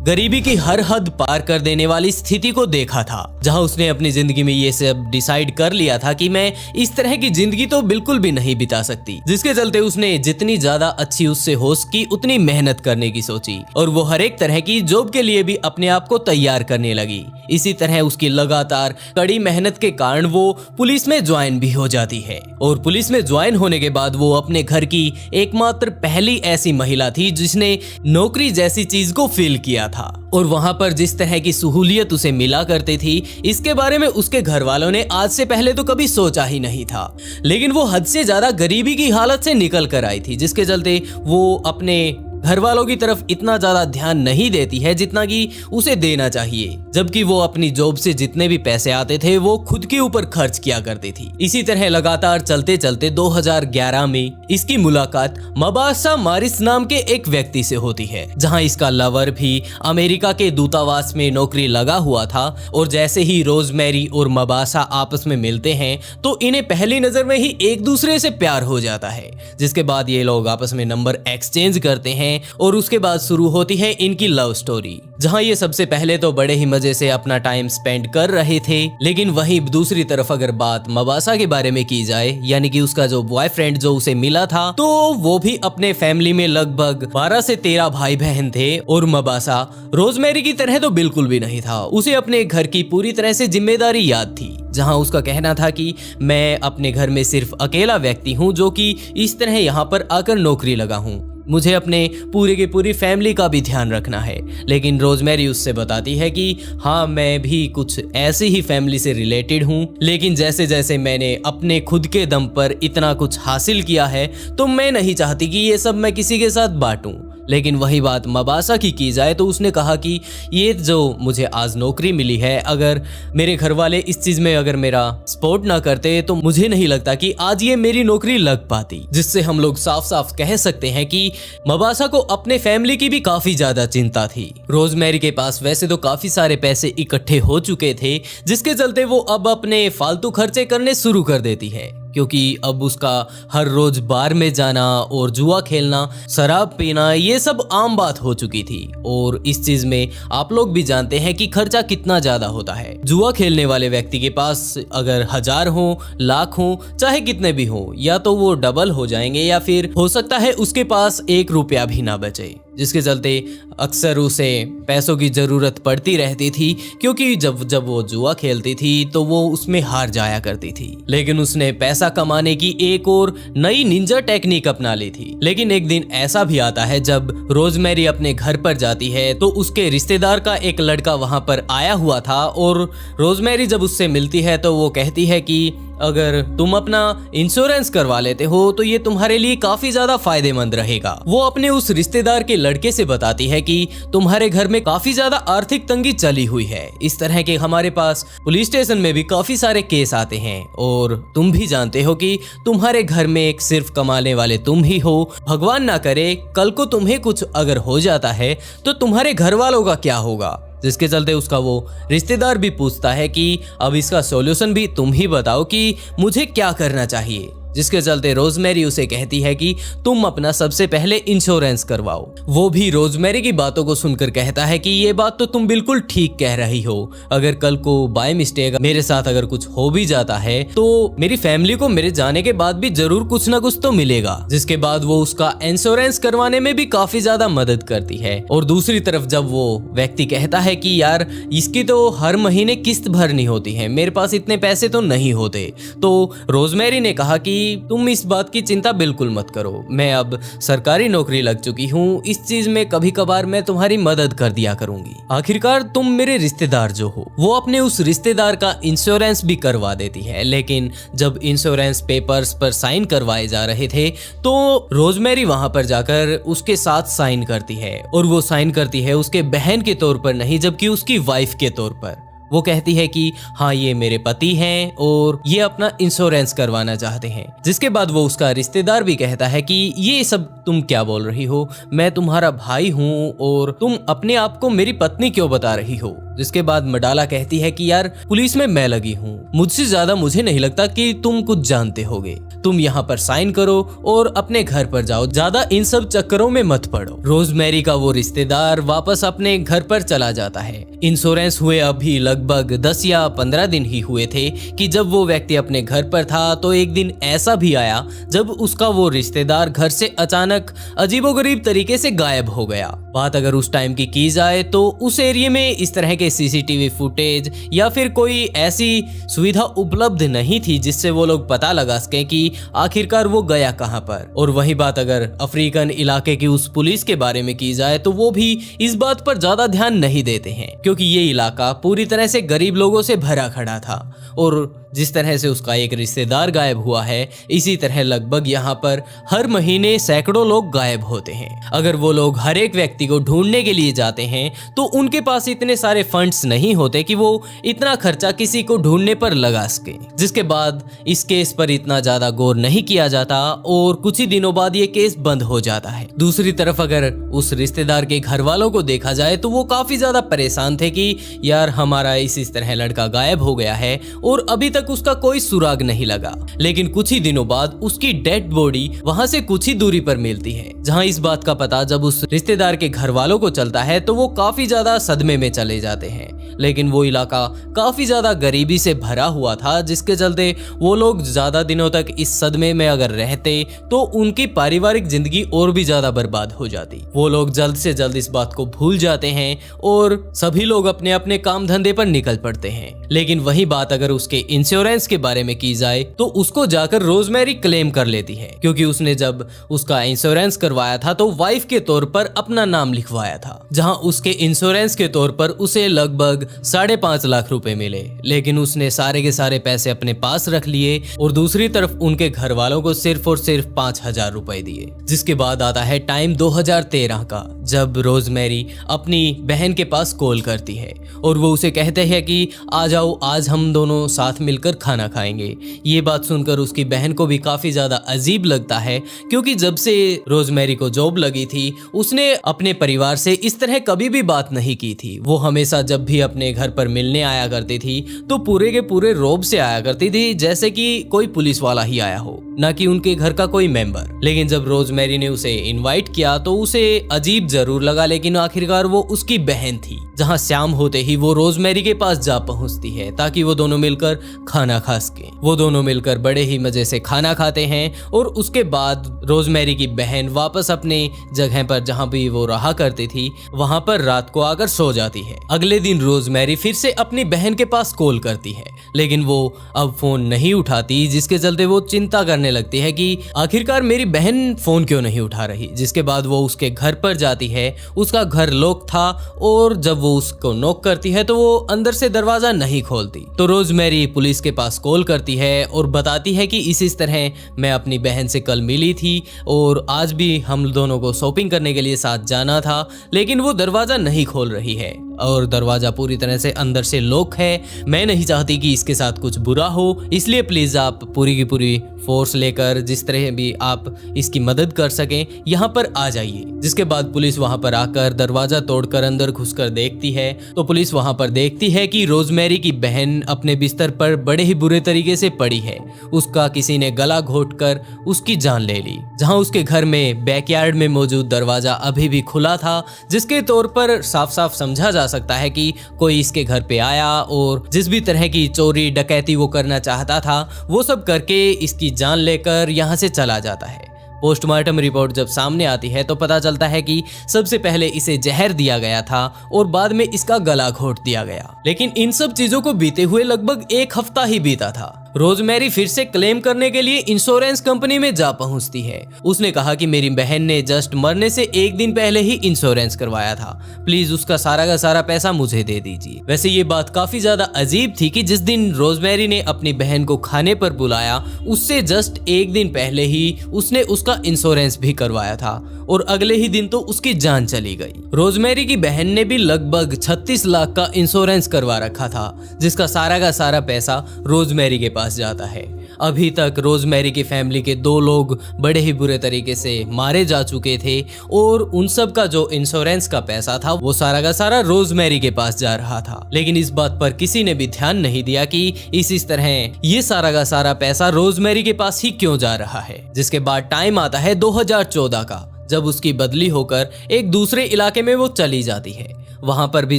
गरीबी की हर हद पार कर देने वाली स्थिति को देखा था, जहां उसने अपनी जिंदगी में ये सब डिसाइड कर लिया था कि मैं इस तरह की जिंदगी तो बिल्कुल भी नहीं बिता सकती। जिसके चलते उसने जितनी ज्यादा अच्छी उससे हो सकी उतनी मेहनत करने की सोची और वो हर एक तरह की जॉब के लिए भी अपने आप को तैयार करने लगी। इसी तरह उसकी लगातार कड़ी मेहनत के कारण वो पुलिस में ज्वाइन भी हो जाती है और पुलिस में ज्वाइन होने के बाद वो अपने घर की एकमात्र पहली ऐसी महिला थी जिसने नौकरी जैसी चीज को फील किया था। और वहां पर जिस तरह की सहूलियत उसे मिला करती थी इसके बारे में उसके घर वालों ने आज से पहले तो कभी सोचा ही नहीं था, लेकिन वो हद से ज्यादा गरीबी की हालत से निकल कर आई थी, जिसके चलते वो अपने घर वालों की तरफ इतना ज्यादा ध्यान नहीं देती है जितना कि उसे देना चाहिए, जबकि वो अपनी जॉब से जितने भी पैसे आते थे वो खुद के ऊपर खर्च किया करती थी। इसी तरह लगातार चलते चलते 2011 में इसकी मुलाकात मबासा मारिस नाम के एक व्यक्ति से होती है, जहां इसका लवर भी अमेरिका के दूतावास में नौकरी लगा हुआ था। और जैसे ही रोजमेरी और मबासा आपस में मिलते हैं तो इन्हें पहली नजर में ही एक दूसरे से प्यार हो जाता है, जिसके बाद ये लोग आपस में नंबर एक्सचेंज करते हैं और उसके बाद शुरू होती है इनकी लव स्टोरी, जहां ये सबसे पहले तो बड़े ही मजे से अपना टाइम स्पेंड कर रहे थे। लेकिन वहीं दूसरी तरफ अगर बात मबासा के बारे में की जाए, यानी कि उसका जो बॉयफ्रेंड जो उसे मिला था, तो वो भी अपने फैमिली में लगभग 12 से 13 भाई बहन थे। और मबासा रोजमेरी की तरह तो बिल्कुल भी नहीं था, उसे अपने घर की पूरी तरह से जिम्मेदारी याद थी, जहां उसका कहना था कि मैं अपने घर में सिर्फ अकेला व्यक्ति हूं जो कि इस तरह यहाँ पर आकर नौकरी लगा हूं, मुझे अपने पूरे की पूरी फैमिली का भी ध्यान रखना है। लेकिन रोजमेरी उससे बताती है कि हाँ, मैं भी कुछ ऐसी ही फैमिली से रिलेटेड हूँ, लेकिन जैसे जैसे मैंने अपने खुद के दम पर इतना कुछ हासिल किया है तो मैं नहीं चाहती कि ये सब मैं किसी के साथ बांटूं, लेकिन वही बात मबासा की जाए तो उसने कहा कि ये जो मुझे आज नौकरी मिली है, अगर मेरे घर वाले इस चीज में अगर मेरा सपोर्ट ना करते तो मुझे नहीं लगता कि आज ये मेरी नौकरी लग पाती। जिससे हम लोग साफ साफ कह सकते हैं कि मबासा को अपने फैमिली की भी काफी ज्यादा चिंता थी। रोजमेरी के पास वैसे तो काफी सारे पैसे इकट्ठे हो चुके थे, जिसके चलते वो अब अपने फालतू खर्चे करने शुरू कर देती है, क्योंकि अब उसका हर रोज बार में जाना और जुआ खेलना, शराब पीना, ये सब आम बात हो चुकी थी। और इस चीज में आप लोग भी जानते हैं कि खर्चा कितना ज्यादा होता है। जुआ खेलने वाले व्यक्ति के पास अगर 1000 हो, लाख हो, चाहे कितने भी हो, या तो वो डबल हो जाएंगे या फिर हो सकता है उसके पास 1 रुपया भी ना बचे, जिसके चलते अक्सर उसे पैसों की जरूरत पड़ती रहती थी, क्योंकि जब वो जुआ खेलती थी तो वो उसमें हार जाया करती थी। लेकिन उसने पैसा कमाने की एक और नई निंजा टेक्निक अपना ली थी। लेकिन एक दिन ऐसा भी आता है जब रोजमेरी अपने घर पर जाती है तो उसके रिश्तेदार का एक लड़का वहां पर आया हुआ था, और रोजमेरी जब उससे मिलती है तो वो कहती है कि अगर तुम अपना इंश्योरेंस करवा लेते हो तो ये तुम्हारे लिए काफी ज्यादा फायदेमंद रहेगा। वो अपने उस रिश्तेदार के लड़के से बताती है कि तुम्हारे घर में काफी ज्यादा आर्थिक तंगी चली हुई है, इस तरह के हमारे पास पुलिस स्टेशन में भी काफी सारे केस आते हैं, और तुम भी जानते हो कि तुम्हारे घर में एक सिर्फ कमाने वाले तुम ही हो। भगवान ना करे कल को तुम्हें कुछ अगर हो जाता है तो तुम्हारे घर वालों का क्या होगा। जिसके चलते उसका वो रिश्तेदार भी पूछता है कि अब इसका सॉल्यूशन भी तुम ही बताओ कि मुझे क्या करना चाहिए। जिसके चलते रोजमेरी उसे कहती है कि तुम अपना सबसे पहले इंश्योरेंस करवाओ। वो भी रोजमेरी की बातों को सुनकर कहता है कि ये बात तो तुम बिल्कुल ठीक कह रही हो, अगर कल को बाय मिस्टेक मेरे साथ अगर कुछ हो भी जाता है तो मेरी फैमिली को मेरे जाने के बाद भी जरूर कुछ ना कुछ तो मिलेगा। जिसके बाद वो उसका इंश्योरेंस करवाने में भी काफी ज्यादा मदद करती है। और दूसरी तरफ जब वो व्यक्ति कहता है कि यार इसकी तो हर महीने किस्त भरनी होती है, मेरे पास इतने पैसे तो नहीं होते, तो रोजमेरी ने कहा कि तुम इस बात की चिंता बिल्कुल मत करो, मैं अब सरकारी नौकरी लग चुकी हूँ, इस चीज में कभी कभार मैं तुम्हारी मदद कर दिया करूंगी। आखिरकार तुम मेरे रिश्तेदार जो हो। वो अपने उस रिश्तेदार का इंश्योरेंस भी करवा देती है। लेकिन जब इंश्योरेंस पेपर्स पर साइन करवाए जा रहे थे तो रोजमेरी वहां पर जाकर उसके साथ साइन करती है, और वो साइन करती है उसके बहन के तौर पर नहीं, जबकि उसकी वाइफ के तौर पर। वो कहती है कि हाँ ये मेरे पति हैं और ये अपना इंश्योरेंस करवाना चाहते हैं। जिसके बाद वो उसका रिश्तेदार भी कहता है कि ये सब तुम क्या बोल रही हो, मैं तुम्हारा भाई हूँ और तुम अपने आप को मेरी पत्नी क्यों बता रही हो। जिसके बाद मडाला कहती है कि यार पुलिस में मैं लगी हूँ, मुझसे ज्यादा मुझे नहीं लगता कि तुम कुछ जानते होगे, तुम यहाँ पर साइन करो और अपने घर पर जाओ, ज्यादा इन सब चक्करों में मत पड़ो। रोजमेरी का वो रिश्तेदार वापस अपने घर पर चला जाता है। इंश्योरेंस हुए अभी लगभग 10 या 15 दिन ही हुए थे कि जब वो व्यक्ति अपने घर पर था तो एक दिन ऐसा भी आया जब उसका वो रिश्तेदार घर से अचानक अजीबोगरीब तरीके से गायब हो गया। बात अगर उस टाइम की जाए तो उस एरिया में इस तरह के सीसीटीवी फुटेज या फिर कोई ऐसी सुविधा उपलब्ध नहीं थी जिससे वो लोग पता लगा सके कि आखिरकार वो गया कहां पर। और वही बात अगर अफ्रीकन इलाके की उस पुलिस के बारे में की जाए तो वो भी इस बात पर ज्यादा ध्यान नहीं देते हैं, क्योंकि ये इलाका पूरी तरह से गरीब लोगों से भरा खड़ा था। और जिस तरह से उसका एक रिश्तेदार गायब हुआ है, इसी तरह लगभग यहाँ पर हर महीने सैकड़ों लोग गायब होते हैं। अगर वो लोग हर एक व्यक्ति को ढूंढने के लिए जाते हैं तो उनके पास इतने सारे फंड्स नहीं होते कि वो इतना खर्चा किसी को ढूंढने पर लगा सके। जिसके बाद इस केस पर इतना ज्यादा गौर नहीं किया जाता और कुछ ही दिनों बाद ये केस बंद हो जाता है। दूसरी तरफ अगर उस रिश्तेदार के घर वालों को देखा जाए तो वो काफी ज्यादा परेशान थे कि यार हमारा इस तरह लड़का गायब हो गया है और अभी तक उसका कोई सुराग नहीं लगा। लेकिन कुछ ही दिनों बाद उसकी डेड बॉडी वहां से कुछ ही दूरी पर मिलती है। जहां इस बात का पता जब उस रिश्तेदार के घर वालों को चलता है तो वो काफी ज्यादा सदमे में चले जाते हैं। लेकिन वो इलाका काफी ज्यादा गरीबी से भरा हुआ था, जिसके चलते वो लोग ज्यादा दिनों तक इस सदमे में अगर रहते तो उनकी पारिवारिक जिंदगी और भी ज्यादा बर्बाद हो जाती। वो लोग जल्द से जल्द इस बात को भूल जाते हैं और सभी लोग अपने अपने काम धंधे पर निकल पड़ते हैं। लेकिन वही बात अगर उसके इंश्योरेंस के बारे में की जाए तो उसको जाकर रोजमेरी क्लेम कर लेती है, क्योंकि उसने जब उसका इंश्योरेंस करवाया था तो वाइफ के तौर पर अपना नाम लिखवाया था, जहां उसके इंश्योरेंस के तौर पर उसे लगभग 5.5 लाख रुपए मिले। लेकिन उसने सारे के सारे पैसे अपने पास रख लिए और दूसरी तरफ उनके घर वालों को सिर्फ और सिर्फ 5,000 रुपए दिए। जिसके बाद आता है टाइम 2013 का, जब रोजमेरी अपनी बहन के पास कॉल करती है और वो उसे कहते हैं कि आ जाओ, आज हम दोनों साथ मिलकर खाना खाएंगे। ये बात सुनकर उसकी बहन को भी काफी ज्यादा अजीब लगता है, क्योंकि जब से रोजमेरी को जॉब लगी थी उसने अपने परिवार से इस तरह कभी भी बात नहीं की थी। वो हमेशा जब भी अपने घर पर मिलने आया करती थी तो पूरे के पूरे रोब से आया करती थी, जैसे कि कोई पुलिस वाला ही आया हो, ना कि उनके घर का कोई मेंबर। लेकिन जब रोजमेरी ने उसे इनवाइट किया तो उसे अजीब जरूर लगा, लेकिन आखिरकार वो उसकी बहन थी। जहां शाम होते ही वो रोजमेरी के पास जा पहुंचती है ताकि वो दोनों मिलकर खाना खा सके। वो दोनों मिलकर बड़े ही मजे से खाना खाते हैं और उसके बाद रोजमेरी की बहन वापस अपने जगह पर जहां भी वो रहा करती थी वहां पर रात को आकर सो जाती है। अगले दिन रोजमेरी फिर से अपनी बहन के पास कॉल करती है, लेकिन वो अब फोन नहीं उठाती, जिसके चलते वो चिंता करने लगती है कि आखिरकार मेरी बहन फोन क्यों नहीं उठा रही। जिसके बाद वो उसके घर पर जाती है। उसका घर लॉक था और जब वो उसको नॉक करती है तो वो अंदर से दरवाजा नहीं खोलती। तो रोजमेरी पुलिस के पास कॉल करती है और बताती है कि इस तरह मैं अपनी बहन से कल मिली थी और आज भी हम दोनों को शॉपिंग करने के लिए साथ जाना था, लेकिन वो दरवाजा नहीं खोल रही है और दरवाजा पूरी तरह से अंदर से लॉक है। मैं नहीं चाहती कि इसके साथ कुछ बुरा हो, इसलिए प्लीज आप पूरी की पूरी फोर्स लेकर जिस तरह भी आप इसकी मदद कर सकें यहाँ पर आ जाइए। जिसके बाद पुलिस वहाँ पर आकर दरवाजा तोड़कर अंदर घुसकर देखती है तो पुलिस वहाँ पर देखती है कि रोजमेरी की बहन अपने बिस्तर पर बड़े ही बुरे तरीके से पड़ी है। उसका किसी ने गला घोंटकर उसकी जान ले ली। जहाँ उसके घर में बैकयार्ड में मौजूद दरवाजा अभी भी खुला था, जिसके तौर पर साफ साफ समझा जा सकता है कि कोई इसके घर पे आया और जिस भी तरह की चोरी डकैती वो करना चाहता था वो सब करके इसकी जान लेकर यहाँ से चला जाता है। पोस्टमार्टम रिपोर्ट जब सामने आती है तो पता चलता है कि सबसे पहले इसे जहर दिया गया था और बाद में इसका गला घोंट दिया गया। लेकिन इन सब चीजों को बीते हुए लगभग 1 हफ्ता ही बीता था। रोजमेरी फिर से क्लेम करने के लिए इंश्योरेंस कंपनी में जा पहुंचती है। उसने कहा कि मेरी बहन ने जस्ट मरने से 1 दिन पहले ही इंश्योरेंस करवाया था, प्लीज उसका सारा का सारा पैसा मुझे दे दीजिए। वैसे ये बात काफी ज्यादा अजीब थी कि जिस दिन रोजमेरी ने अपनी बहन को खाने पर बुलाया उससे जस्ट 1 दिन पहले ही उसने उसका इंश्योरेंस भी करवाया था और अगले ही दिन तो उसकी जान चली गई। रोजमेरी की बहन ने भी लगभग 36 लाख का इंश्योरेंस करवा रखा था, जिसका सारा का सारा पैसा रोजमेरी के पास जाता है। अभी तक रोजमेरी की फैमिली के 2 लोग बड़े ही बुरे तरीके से मारे जा चुके थे और उन सब का जो इंश्योरेंस का पैसा था वो सारा का सारा रोजमेरी के पास जा रहा था। लेकिन इस बात पर किसी ने भी ध्यान नहीं दिया कि इस तरह ये सारा का सारा पैसा रोजमेरी के पास ही क्यों जा रहा है। जिसके बाद टाइम आता है 2014 का, जब उसकी बदली होकर एक दूसरे इलाके में वो चली जाती है। वहां पर भी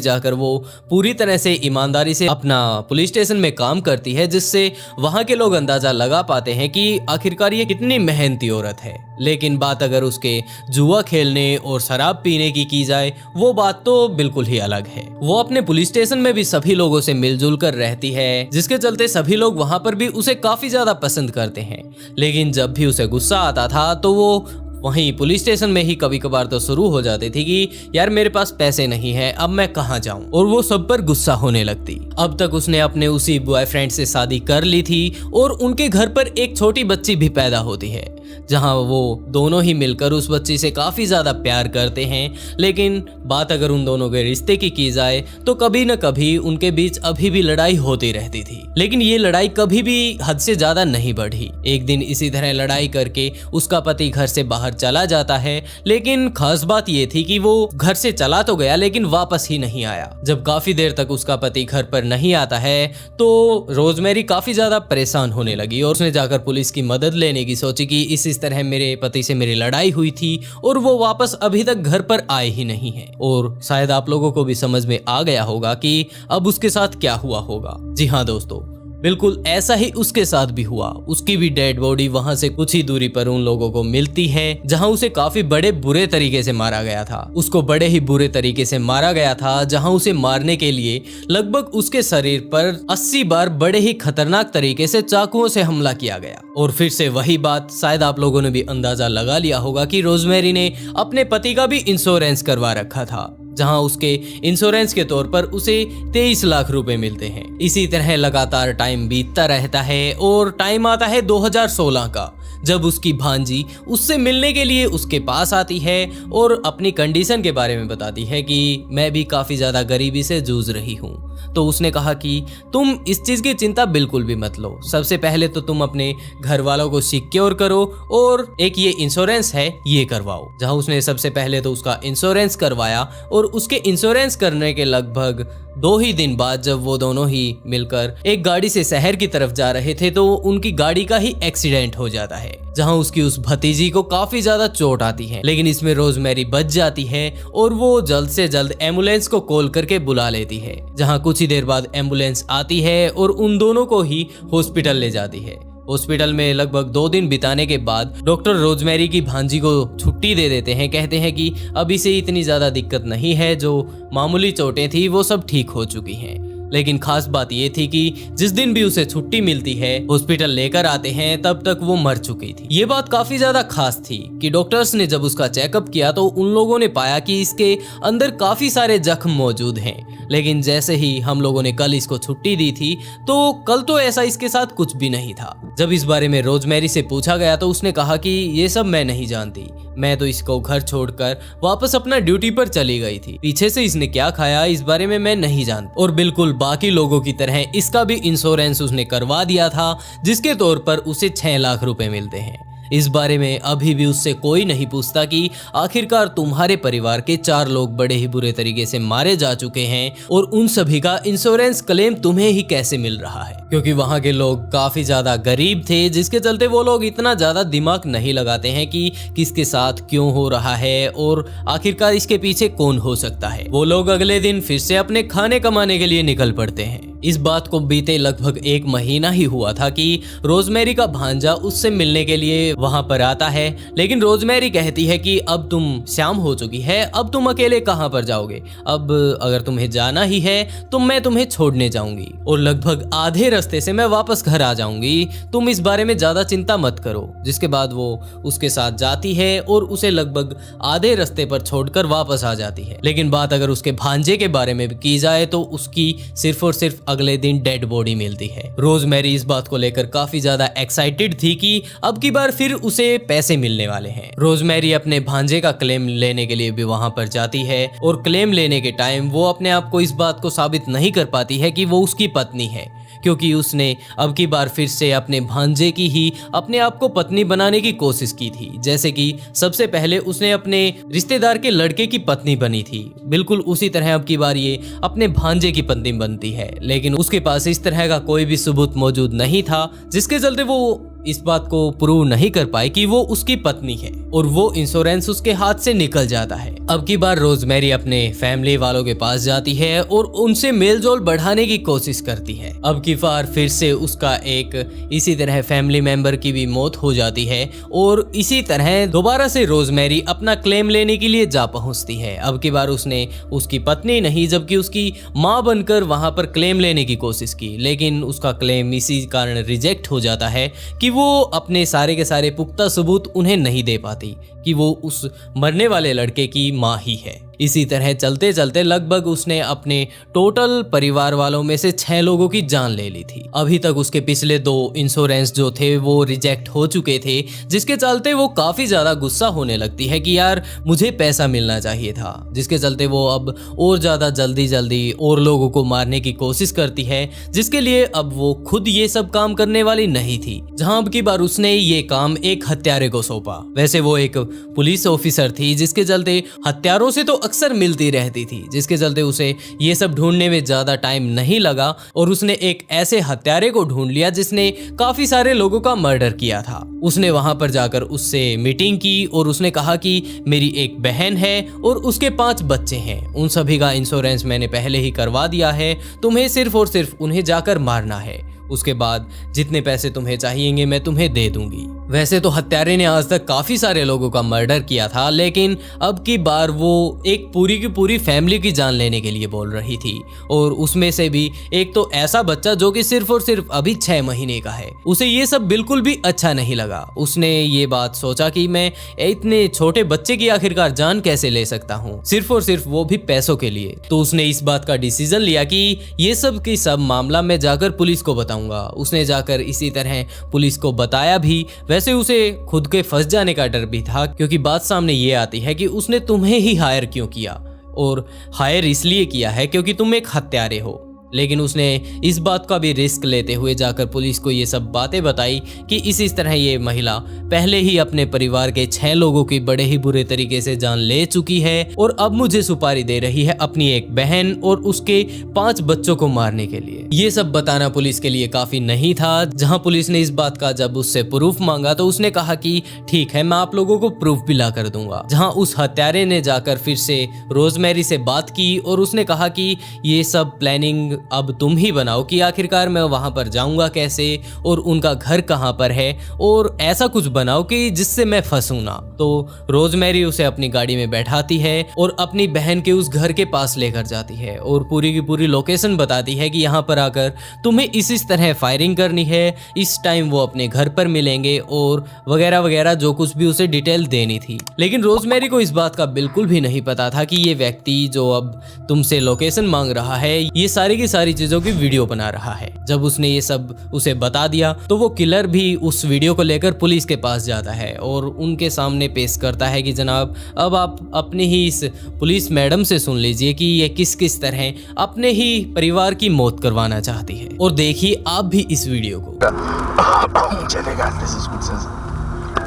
जाकर वो पूरी तरह से ईमानदारी से अपना पुलिस स्टेशन में काम करती है, जिससे वहां के लोग अंदाजा लगा पाते हैं कि आखिरकार ये कितनी मेहनती औरत है। लेकिन बात अगर उसके जुआ खेलने और शराब पीने की जाए वो बात तो बिल्कुल ही अलग है। वो अपने पुलिस स्टेशन में भी सभी लोगों से मिलजुल कर रहती है, जिसके चलते सभी लोग वहां पर भी उसे काफी ज्यादा पसंद करते हैं। लेकिन जब भी उसे गुस्सा आता था तो वो वहीं पुलिस स्टेशन में ही कभी कभार तो शुरू हो जाती थी कि यार मेरे पास पैसे नहीं है, अब मैं कहाँ जाऊं, और वो सब पर गुस्सा होने लगती। अब तक उसने अपने उसी बॉयफ्रेंड से शादी कर ली थी और उनके घर पर एक छोटी बच्ची भी पैदा होती है, जहां वो दोनों ही मिलकर उस बच्ची से काफी ज्यादा प्यार करते हैं। लेकिन बात अगर उन दोनों के रिश्ते की जाए तो कभी न कभी उनके बीच अभी भी लड़ाई होती रहती थी। लेकिन ये लड़ाई कभी भी हद से ज्यादा नहीं बढ़ी। एक दिन इसी तरह लड़ाई करके उसका पति घर से बाहर चला जाता है, लेकिन खास बात ये थी कि वो घर से चला तो गया लेकिन वापस ही नहीं आया। जब काफी देर तक उसका पति घर पर नहीं आता है तो रोजमेरी काफी ज्यादा परेशान होने लगी और उसने जाकर पुलिस की मदद लेने की सोची कि इस तरह मेरे पति से मेरी लड़ाई हुई थी और वो वापस अभी तक घर पर आए ही नहीं है। और शायद आप लोगों को भी समझ में आ गया होगा कि अब उसके साथ क्या हुआ होगा। जी हाँ दोस्तों, बिल्कुल ऐसा ही उसके साथ भी हुआ। उसकी भी डेड बॉडी वहां से कुछ ही दूरी पर उन लोगों को मिलती है जहां उसे काफी बड़े बुरे तरीके से मारा गया था। उसको बड़े ही बुरे तरीके से मारा गया था, जहां उसे मारने के लिए लगभग उसके शरीर पर 80 बार बड़े ही खतरनाक तरीके से चाकुओं से हमला किया गया। और फिर से वही बात, शायद आप लोगों ने भी अंदाजा लगा लिया होगा कि रोजमेरी ने अपने पति का भी इंश्योरेंस करवा रखा था, जहां उसके इंश्योरेंस के तौर पर उसे 23 लाख रुपए मिलते हैं। इसी तरह लगातार टाइम बीतता रहता है और टाइम आता है 2016 का, जब उसकी भांजी उससे मिलने के लिए उसके पास आती है और अपनी कंडीशन के बारे में बताती है कि मैं भी काफ़ी ज़्यादा गरीबी से जूझ रही हूँ। तो उसने कहा कि तुम इस चीज़ की चिंता बिल्कुल भी मत लो, सबसे पहले तो तुम अपने घर वालों को सिक्योर करो और एक ये इंश्योरेंस है ये करवाओ। जहाँ उसने सबसे पहले तो उसका इंश्योरेंस करवाया और उसके इंश्योरेंस करने के लगभग 2 ही दिन बाद जब वो दोनों ही मिलकर एक गाड़ी से शहर की तरफ जा रहे थे तो उनकी गाड़ी का ही एक्सीडेंट हो जाता है, जहां उसकी उस भतीजी को काफी ज्यादा चोट आती है। लेकिन इसमें रोजमेरी बच जाती है और वो जल्द से जल्द एम्बुलेंस को कॉल करके बुला लेती है, जहां कुछ ही देर बाद एम्बुलेंस आती है और उन दोनों को ही हॉस्पिटल ले जाती है। हॉस्पिटल में लगभग 2 दिन बिताने के बाद डॉक्टर रोजमेरी की भांजी को छुट्टी दे देते हैं। कहते हैं कि अभी से इतनी ज़्यादा दिक्कत नहीं है, जो मामूली चोटें थी वो सब ठीक हो चुकी हैं। लेकिन खास बात ये थी कि जिस दिन भी उसे छुट्टी मिलती है, हॉस्पिटल लेकर आते हैं, तब तक वो मर चुकी थी। ये बात काफी ज्यादा खास थी कि डॉक्टर्स ने जब उसका चेकअप किया तो उन लोगों ने पाया कि इसके अंदर काफी सारे जख्म मौजूद हैं। लेकिन जैसे ही हम लोगों ने कल इसको छुट्टी दी थी तो कल तो ऐसा इसके साथ कुछ भी नहीं था। जब इस बारे में रोजमेरी से पूछा गया तो उसने कहा कि ये सब मैं नहीं जानती, मैं तो इसको घर छोड़कर वापस अपना ड्यूटी पर चली गई थी। पीछे से इसने क्या खाया इस बारे में मैं नहीं जानती। और बिल्कुल बाकी लोगों की तरह इसका भी इंश्योरेंस उसने करवा दिया था, जिसके तौर पर उसे 6 लाख रुपए मिलते हैं। इस बारे में अभी भी उससे कोई नहीं पूछता कि आखिरकार तुम्हारे परिवार के 4 लोग बड़े ही बुरे तरीके से मारे जा चुके हैं और उन सभी का इंश्योरेंस क्लेम तुम्हें ही कैसे मिल रहा है, क्योंकि वहां के लोग काफी ज्यादा गरीब थे, जिसके चलते वो लोग इतना ज्यादा दिमाग नहीं लगाते हैं कि किसके साथ क्यों हो रहा है और आखिरकार इसके पीछे कौन हो सकता है। वो लोग अगले दिन फिर से अपने खाने कमाने के लिए निकल पड़ते हैं। इस बात को बीते लगभग 1 महीना ही हुआ था कि रोजमेरी का भांजा उससे मिलने के लिए वहां पर आता है। लेकिन रोजमेरी कहती है कि अब तुम शाम हो चुकी है, अब तुम अकेले कहां पर जाओगे, अब अगर तुम्हें जाना ही है तो मैं तुम्हें छोड़ने जाऊंगी और लगभग आधे रास्ते से मैं वापस घर आ जाऊंगी, तुम इस बारे में ज्यादा चिंता मत करो। जिसके बाद वो उसके साथ जाती है और उसे लगभग आधे रास्ते पर छोड़कर वापस आ जाती है। लेकिन बात अगर उसके भांजे के बारे में की जाए तो उसकी सिर्फ और सिर्फ अगले दिन डेड बॉडी मिलती है। रोजमेरी इस बात को लेकर काफी ज्यादा एक्साइटेड थी कि अब की बार फिर उसे पैसे मिलने वाले हैं। रोजमेरी अपने भांजे का क्लेम लेने के लिए भी वहां पर जाती है और क्लेम लेने के टाइम वो अपने आप को इस बात को साबित नहीं कर पाती है कि वो उसकी पत्नी है, क्योंकि उसने अब की बार फिर से अपने भांजे की ही अपने आप को पत्नी बनाने की कोशिश की थी। जैसे कि सबसे पहले उसने अपने रिश्तेदार के लड़के की पत्नी बनी थी, बिल्कुल उसी तरह अब की बार ये अपने भांजे की पत्नी बनती है। लेकिन उसके पास इस तरह का कोई भी सबूत मौजूद नहीं था, जिसके चलते वो इस बात को प्रूव नहीं कर पाई कि वो उसकी पत्नी है और वो इंश्योरेंस उसके हाथ से निकल जाता है। अब की बार रोजमेरी अपने फैमिली वालों के पास जाती है और उनसे मेलजोल बढ़ाने की कोशिश करती है। अब की बार फिर से उसका एक इसी तरह फैमिली मेंबर की भी मौत हो जाती है और इसी तरह दोबारा से रोजमेरी अपना क्लेम लेने के लिए जा पहुंचती है। अब की बार उसने उसकी पत्नी नहीं जबकि उसकी माँ बनकर वहां पर क्लेम लेने की कोशिश की, लेकिन उसका क्लेम इसी कारण रिजेक्ट हो जाता है कि वो अपने सारे के सारे पुख्ता सबूत उन्हें नहीं दे पाती कि वो उस मरने वाले लड़के की माँ ही है। इसी तरह चलते चलते लगभग उसने अपने टोटल परिवार वालों में से 6 लोगों की जान ले ली थी। अभी तक उसके पिछले 2 इंश्योरेंस जो थे वो रिजेक्ट हो चुके थे, जिसके चलते वो काफी ज्यादा गुस्सा होने लगती है कि यार मुझे पैसा मिलना चाहिए था। जिसके चलते वो अब और ज्यादा जल्दी और लोगों को मारने की कोशिश करती है, जिसके लिए अब वो खुद ये सब काम करने वाली नहीं थी। जहां अब की बार उसने ये काम एक हत्यारे को सौंपा। वैसे वो एक पुलिस ऑफिसर थी, जिसके चलते हत्यारों से तो अक्सर मिलती रहती थी, जिसके चलते उसे ये सब ढूंढने में ज्यादा टाइम नहीं लगा और उसने एक ऐसे हत्यारे को ढूंढ लिया जिसने काफी सारे लोगों का मर्डर किया था। उसने वहां पर जाकर उससे मीटिंग की और उसने कहा कि मेरी एक बहन है और उसके 5 बच्चे हैं, उन सभी का इंश्योरेंस मैंने पहले ही करवा दिया है, तुम्हें सिर्फ और सिर्फ उन्हें जाकर मारना है। उसके बाद जितने पैसे तुम्हें चाहिएंगे मैं तुम्हें दे दूंगी। वैसे तो हत्यारे ने आज तक काफी सारे लोगों का मर्डर किया था, लेकिन अब की बार वो एक पूरी की पूरी फैमिली की जान लेने के लिए बोल रही थी, और उसमें से भी एक तो ऐसा बच्चा जो कि सिर्फ और सिर्फ अभी 6 महीने का है। उसे ये सब बिल्कुल भी अच्छा नहीं लगा। उसने ये बात सोचा कि मैं इतने छोटे बच्चे की आखिरकार जान कैसे ले सकता हूँ, सिर्फ और सिर्फ वो भी पैसों के लिए। तो उसने इस बात का डिसीजन लिया कि ये सब की सब मामला मैं जाकर पुलिस को बताऊंगा। उसने जाकर इसी तरह पुलिस को बताया भी। वैसे उसे खुद के फंस जाने का डर भी था, क्योंकि बात सामने ये आती है कि उसने तुम्हें ही हायर क्यों किया, और हायर इसलिए किया है क्योंकि तुम एक हत्यारे हो। लेकिन उसने इस बात का भी रिस्क लेते हुए जाकर पुलिस को ये सब बातें बताई कि इसी तरह ये महिला पहले ही अपने परिवार के 6 लोगों की बड़े ही बुरे तरीके से जान ले चुकी है, और अब मुझे सुपारी दे रही है अपनी एक बहन और उसके 5 बच्चों को मारने के लिए। ये सब बताना पुलिस के लिए काफी नहीं था। जहां पुलिस ने इस बात का जब उससे प्रूफ मांगा तो उसने कहा कि ठीक है, मैं आप लोगों को प्रूफ भी ला कर दूंगा। जहां उस हत्यारे ने जाकर फिर से रोजमेरी से बात की और उसने कहा कि ये सब प्लानिंग अब तुम ही बनाओ कि आखिरकार मैं वहां पर जाऊंगा कैसे, और उनका घर कहां पर है, और ऐसा कुछ बनाओ कि जिससे मैं फंसूं ना। तो रोजमेरी उसे अपनी गाड़ी में बैठाती है और अपनी बहन के उस घर के पास लेकर जाती है, और पूरी की पूरी लोकेशन बताती है कि यहाँ पर आकर तुम्हें इस तरह फायरिंग करनी है, इस टाइम वो अपने घर पर मिलेंगे, और वगैरह वगैरह जो कुछ भी उसे डिटेल देनी थी। लेकिन रोजमेरी को इस बात का बिल्कुल भी नहीं पता था कि ये व्यक्ति जो अब तुमसे लोकेशन मांग रहा है, ये सारी की सारी चीजों की वीडियो बना रहा है। जब उसने ये सब उसे बता दिया तो वो किलर भी उस वीडियो को लेकर पुलिस के पास जाता है और उनके सामने पेश करता है कि जनाब, अब आप अपनी ही इस पुलिस मैडम से सुन लीजिए कि ये किस किस तरह अपने ही परिवार की मौत करवाना चाहती है। और देखिए आप भी इस वीडियो को।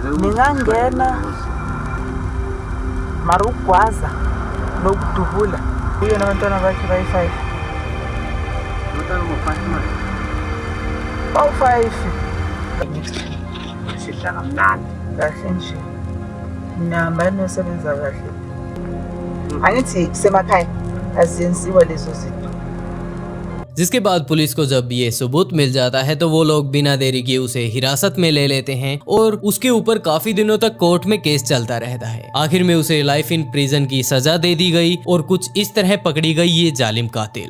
Ningangena marugwaza nokudubula kuye nabantwana bakhe bayi-5 bawu-5 sihlala mnandi kahle nje nihambani nosebenza kahle angithi kusemakhaya aziyenziwa lezo zinto। जिसके बाद पुलिस को जब ये सबूत मिल जाता है तो वो लोग बिना देरी किए उसे हिरासत में ले लेते हैं और उसके ऊपर काफी दिनों तक कोर्ट में केस चलता रहता है। आखिर में उसे लाइफ इन प्रिजन की सजा दे दी गई और कुछ इस तरह पकड़ी गई ये जालिम कातिल।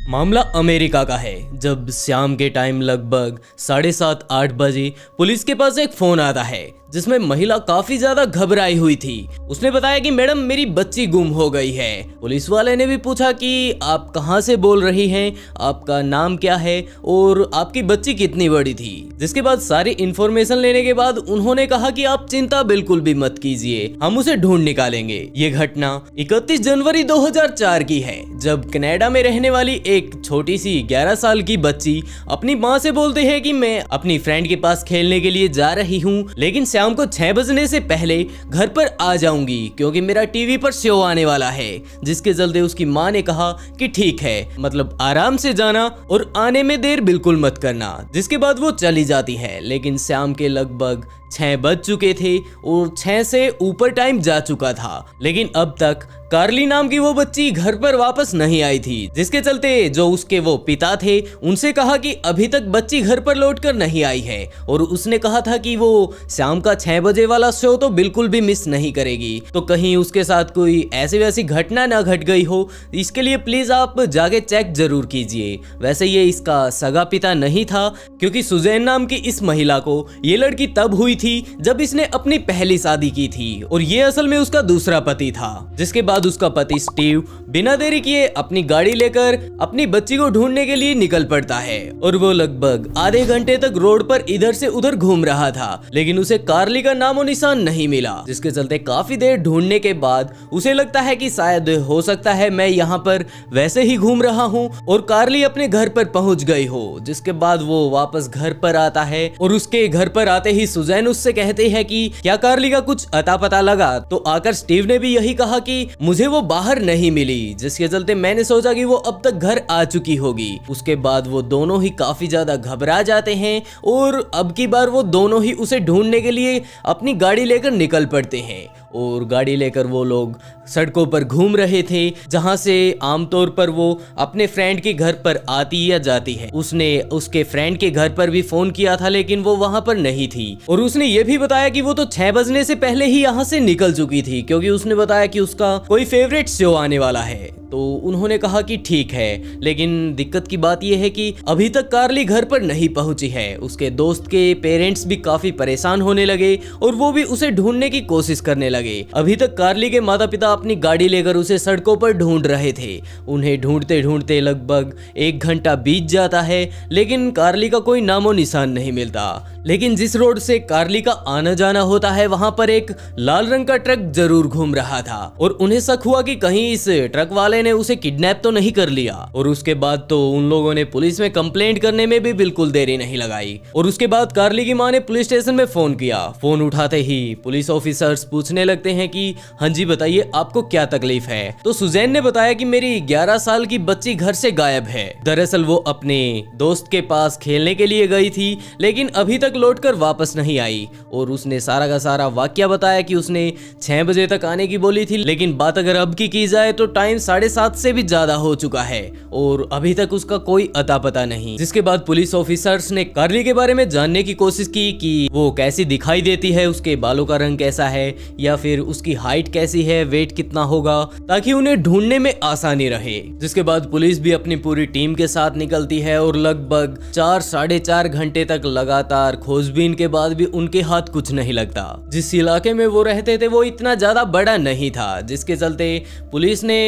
मामला अमेरिका का है, जब शाम के टाइम लगभग 7:30-8 बजे पुलिस के पास एक फोन आता है जिसमें महिला काफी ज्यादा घबराई हुई थी। उसने बताया कि मैडम मेरी बच्ची गुम हो गई है। पुलिस वाले ने भी पूछा कि आप कहां से बोल रही हैं, आपका नाम क्या है और आपकी बच्ची कितनी बड़ी थी। जिसके बाद सारी इंफॉर्मेशन लेने के बाद उन्होंने कहा कि आप चिंता बिल्कुल भी मत कीजिए, हम उसे ढूंढ निकालेंगे। ये घटना 31 जनवरी 2004 की है, जब कनाडा में रहने वाली एक छोटी सी 11 साल की बच्ची अपनी माँ से बोलते हैं कि मैं अपनी फ्रेंड के पास खेलने के लिए जा रही हूँ, लेकिन शाम को 6 बजने से पहले घर पर आ जाऊंगी क्योंकि मेरा टीवी पर शो आने वाला है। जिसके चलते उसकी माँ ने कहा कि ठीक है, मतलब आराम से जाना और आने में देर बिल्कुल मत करना। जिसके बाद वो चली जाती है, लेकिन शाम के लगभग 6 बज चुके थे और 6 से ऊपर टाइम जा चुका था, लेकिन अब तक कार्ली नाम की वो बच्ची घर पर वापस नहीं आई थी। जिसके चलते जो उसके वो पिता थे उनसे कहा कि अभी तक बच्ची घर पर लौटकर नहीं आई है, और उसने कहा था कि वो शाम का 6 बजे वाला शो तो बिल्कुल भी मिस नहीं करेगी, तो कहीं उसके साथ कोई ऐसी वैसी घटना ना घट गई हो, इसके लिए प्लीज आप जाके चेक जरूर कीजिए। वैसे ये इसका सगा पिता नहीं था, क्योंकि सुजैन नाम की इस महिला को ये लड़की तब हुई थी जब इसने अपनी पहली शादी की थी, और ये असल में उसका दूसरा पति था। जिसके बाद उसका पति स्टीव बिना देरी किए अपनी गाड़ी लेकर अपनी बच्ची को ढूंढने के लिए निकल पड़ता है, और वो लगभग आधे घंटे तक रोड पर इधर से उधर घूम रहा था, लेकिन उसे कार्ली का नामो निशान नहीं मिला। जिसके चलते काफी देर ढूंढने के बाद उसे लगता है कि शायद हो सकता है मैं यहाँ पर वैसे ही घूम रहा हूँ और कार्ली अपने घर पर पहुंच गई हो। जिसके बाद वो वापस घर पर आता है, और उसके घर पर आते ही सुजैन उससे कहते हैं कि क्या कार्ली का कुछ अता पता लगा, तो आकर स्टीव ने भी यही कहा कि मुझे वो बाहर नहीं मिली। जिसके चलते मैंने सोचा कि वो अब तक घर आ चुकी होगी। उसके बाद वो दोनों ही काफी ज्यादा घबरा जाते हैं और अब की बार वो दोनों ही उसे ढूंढने के लिए अपनी गाड़ी लेकर निकल पड़ते हैं और गाड़ी लेकर वो लोग सड़कों पर घूम रहे थे जहां से आमतौर पर वो अपने फ्रेंड के घर पर आती या जाती है। उसने उसके फ्रेंड के घर पर भी फोन किया था लेकिन वो वहां पर नहीं थी और उसने ये भी बताया कि वो तो 6 बजने से पहले ही यहाँ से निकल चुकी थी क्योंकि उसने बताया कि उसका कोई फेवरेट शो आने वाला है। तो उन्होंने कहा कि ठीक है, लेकिन दिक्कत की बात यह है कि अभी तक कार्ली घर पर नहीं पहुंची है। उसके दोस्त के पेरेंट्स भी काफी परेशान होने लगे और वो भी उसे ढूंढने की कोशिश करने लगे। अभी तक कार्ली के माता पिता अपनी गाड़ी लेकर उसे सड़कों पर ढूंढ रहे थे। उन्हें ढूंढते ढूंढते लगभग 1 घंटा बीत जाता है लेकिन कार्ली का कोई नामो निशान नहीं मिलता। लेकिन जिस रोड से कार्ली का आना जाना होता है वहां पर एक लाल रंग का ट्रक जरूर घूम रहा था और उन्हें शक हुआ कि कहीं इस ट्रक वाले ने उसे किडनैप तो नहीं कर लिया। और उसके बाद तो उन लोगों ने पुलिस में कंप्लेंट करने में भी बिल्कुल देरी नहीं लगाई। और उसके बाद कार्ली की मां ने पुलिस स्टेशन में फोन किया। फोन उठाते ही पुलिस ऑफिसर्स पूछने लगते हैं कि हाँ जी बताइए आपको क्या तकलीफ है। तो सुजैन ने बताया कि मेरी 11 साल की बच्ची घर से गायब है। दरअसल वो अपने दोस्त के पास खेलने के लिए गई थी लेकिन अभी तक लौटकर वापस नहीं आई। और उसने सारा का सारा वाकया बताया कि उसने 6 बजे तक आने की बोली थी लेकिन बात अगर अब की जाए तो टाइम 7:30 से भी ज्यादा हो चुका है और अभी तक उसका कोई अता पता नहीं। जिसके बाद पुलिस ऑफिसर्स ने कार्ली के बारे में जानने की कोशिश की कि वो कैसी दिखाई देती है, उसके बालों का रंग कैसा है या फिर उसकी हाइट कैसी है, वेट कितना होगा, ताकि उन्हें ढूंढने में आसानी रहे। जिसके बाद पुलिस भी अपनी पूरी टीम के साथ निकलती है और लगभग 4-4.5 घंटे तक लगातार खोजबीन के बाद भी उनके हाथ कुछ नहीं लगता। जिस इलाके में वो रहते थे वो इतना ज्यादा बड़ा नहीं था जिसके चलते पुलिस ने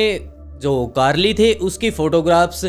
जो कार्ली थे उसकी फोटोग्राफ्स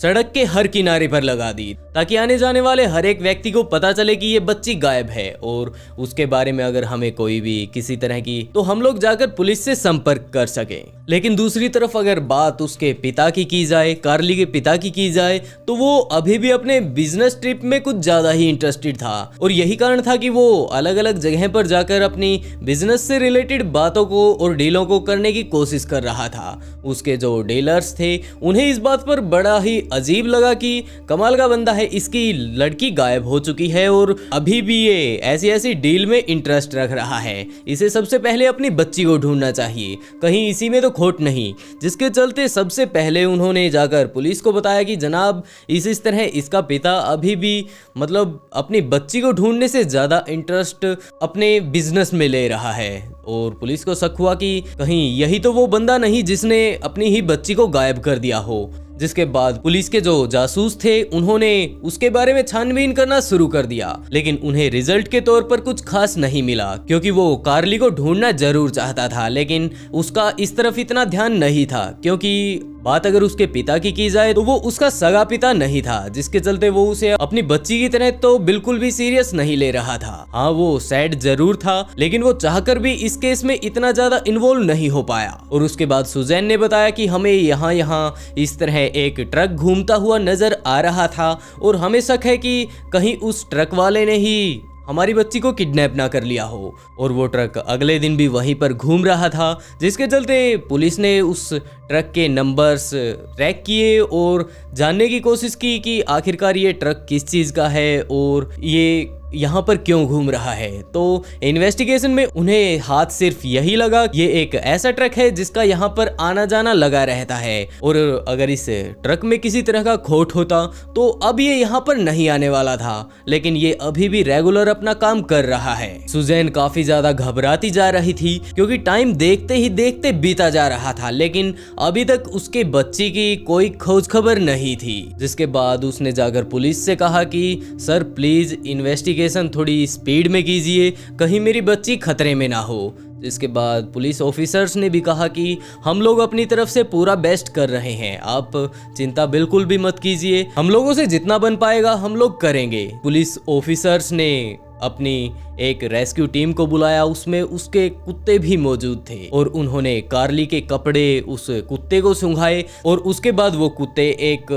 सड़क के हर किनारे पर लगा दी ताकि आने जाने वाले हर एक व्यक्ति को पता चले कि ये बच्ची गायब है और उसके बारे में अगर हमें कोई भी किसी तरह की तो हम लोग जाकर पुलिस से संपर्क कर सके। लेकिन दूसरी तरफ अगर बात उसके पिता की जाए, कार्ली के पिता की जाए तो वो अभी भी अपने बिजनेस ट्रिप में कुछ ज्यादा ही इंटरेस्टेड था और यही कारण था कि वो अलग अलग जगह पर जाकर अपनी बिजनेस से रिलेटेड बातों को और डीलों को करने की कोशिश कर रहा था। उसके जो डीलर्स थे उन्हें इस बात पर बड़ा ही अजीब लगा कि कमाल का बंदा है, इसकी लड़की गायब हो चुकी है और अभी भी ये ऐसी ऐसी डील में इंटरेस्ट रख रहा है। इसे सबसे पहले अपनी बच्ची को ढूंढना चाहिए, कहीं इसी में तो खोट नहीं। जिसके चलते सबसे पहले उन्होंने जाकर पुलिस को बताया कि जनाब इस तरह इसका पिता अभी भी मतलब अपनी बच्ची को ढूंढने से ज्यादा इंटरेस्ट अपने बिजनेस में ले रहा है। और पुलिस को शक हुआ कि कहीं यही तो वो बंदा नहीं जिसने अपनी ही बच्ची को गायब कर दिया हो। जिसके बाद पुलिस के जो जासूस थे उन्होंने उसके बारे में छानबीन करना शुरू कर दिया लेकिन उन्हें रिजल्ट के तौर पर कुछ खास नहीं मिला क्योंकि वो कार्ली को ढूंढना जरूर चाहता था लेकिन उसका इस तरफ इतना ध्यान नहीं था क्योंकि बात अगर उसके पिता की जाए तो वो उसका सगा पिता नहीं था। जिसके चलते वो उसे अपनी बच्ची की तरह तो बिल्कुल भी सीरियस नहीं ले रहा था। हाँ वो सैड जरूर था लेकिन वो चाहकर भी इस केस में इतना ज्यादा इन्वॉल्व नहीं हो पाया। और उसके बाद सुजैन ने बताया कि हमें यहाँ इस तरह एक ट्रक घूमता हुआ नजर आ रहा था और हमें शक है कि कहीं उस ट्रक वाले ने ही हमारी बच्ची को किडनैप ना कर लिया हो। और वो ट्रक अगले दिन भी वहीं पर घूम रहा था जिसके चलते पुलिस ने उस ट्रक के नंबर्स ट्रैक किए और जानने की कोशिश की कि आखिरकार ये ट्रक किस चीज़ का है और ये यहाँ पर क्यों घूम रहा है। तो इन्वेस्टिगेशन में उन्हें हाथ सिर्फ यही लगा ये एक ऐसा ट्रक है जिसका यहाँ पर आना जाना लगा रहता है और अगर इस ट्रक में किसी तरह का खोट होता तो अब ये यहाँ पर नहीं आने वाला था लेकिन ये अभी भी रेगुलर अपना काम कर रहा है। सुजैन काफी ज्यादा घबराती जा रही थी क्योंकि टाइम देखते ही देखते बीता जा रहा था लेकिन अभी तक उसके बच्ची की कोई खोज खबर नहीं थी। जिसके बाद उसने जाकर पुलिस से कहा कि सर प्लीज इन्वेस्टिगेशन थोड़ी स्पीड में कीजिए, कहीं मेरी बच्ची खतरे में ना हो। इसके बाद पुलिस ऑफिसर्स ने भी कहा कि हम लोग अपनी तरफ से पूरा बेस्ट कर रहे हैं, आप चिंता बिल्कुल भी मत कीजिए, हम लोगों से जितना बन पाएगा हम लोग करेंगे। पुलिस ऑफिसर्स ने अपनी एक रेस्क्यू टीम को बुलाया, उसमें उसके कुत्ते भी मौजूद थे और उन्होंने कार्ली के कपड़े उस कुत्ते को सूंघाए और उसके बाद वो कुत्ते एक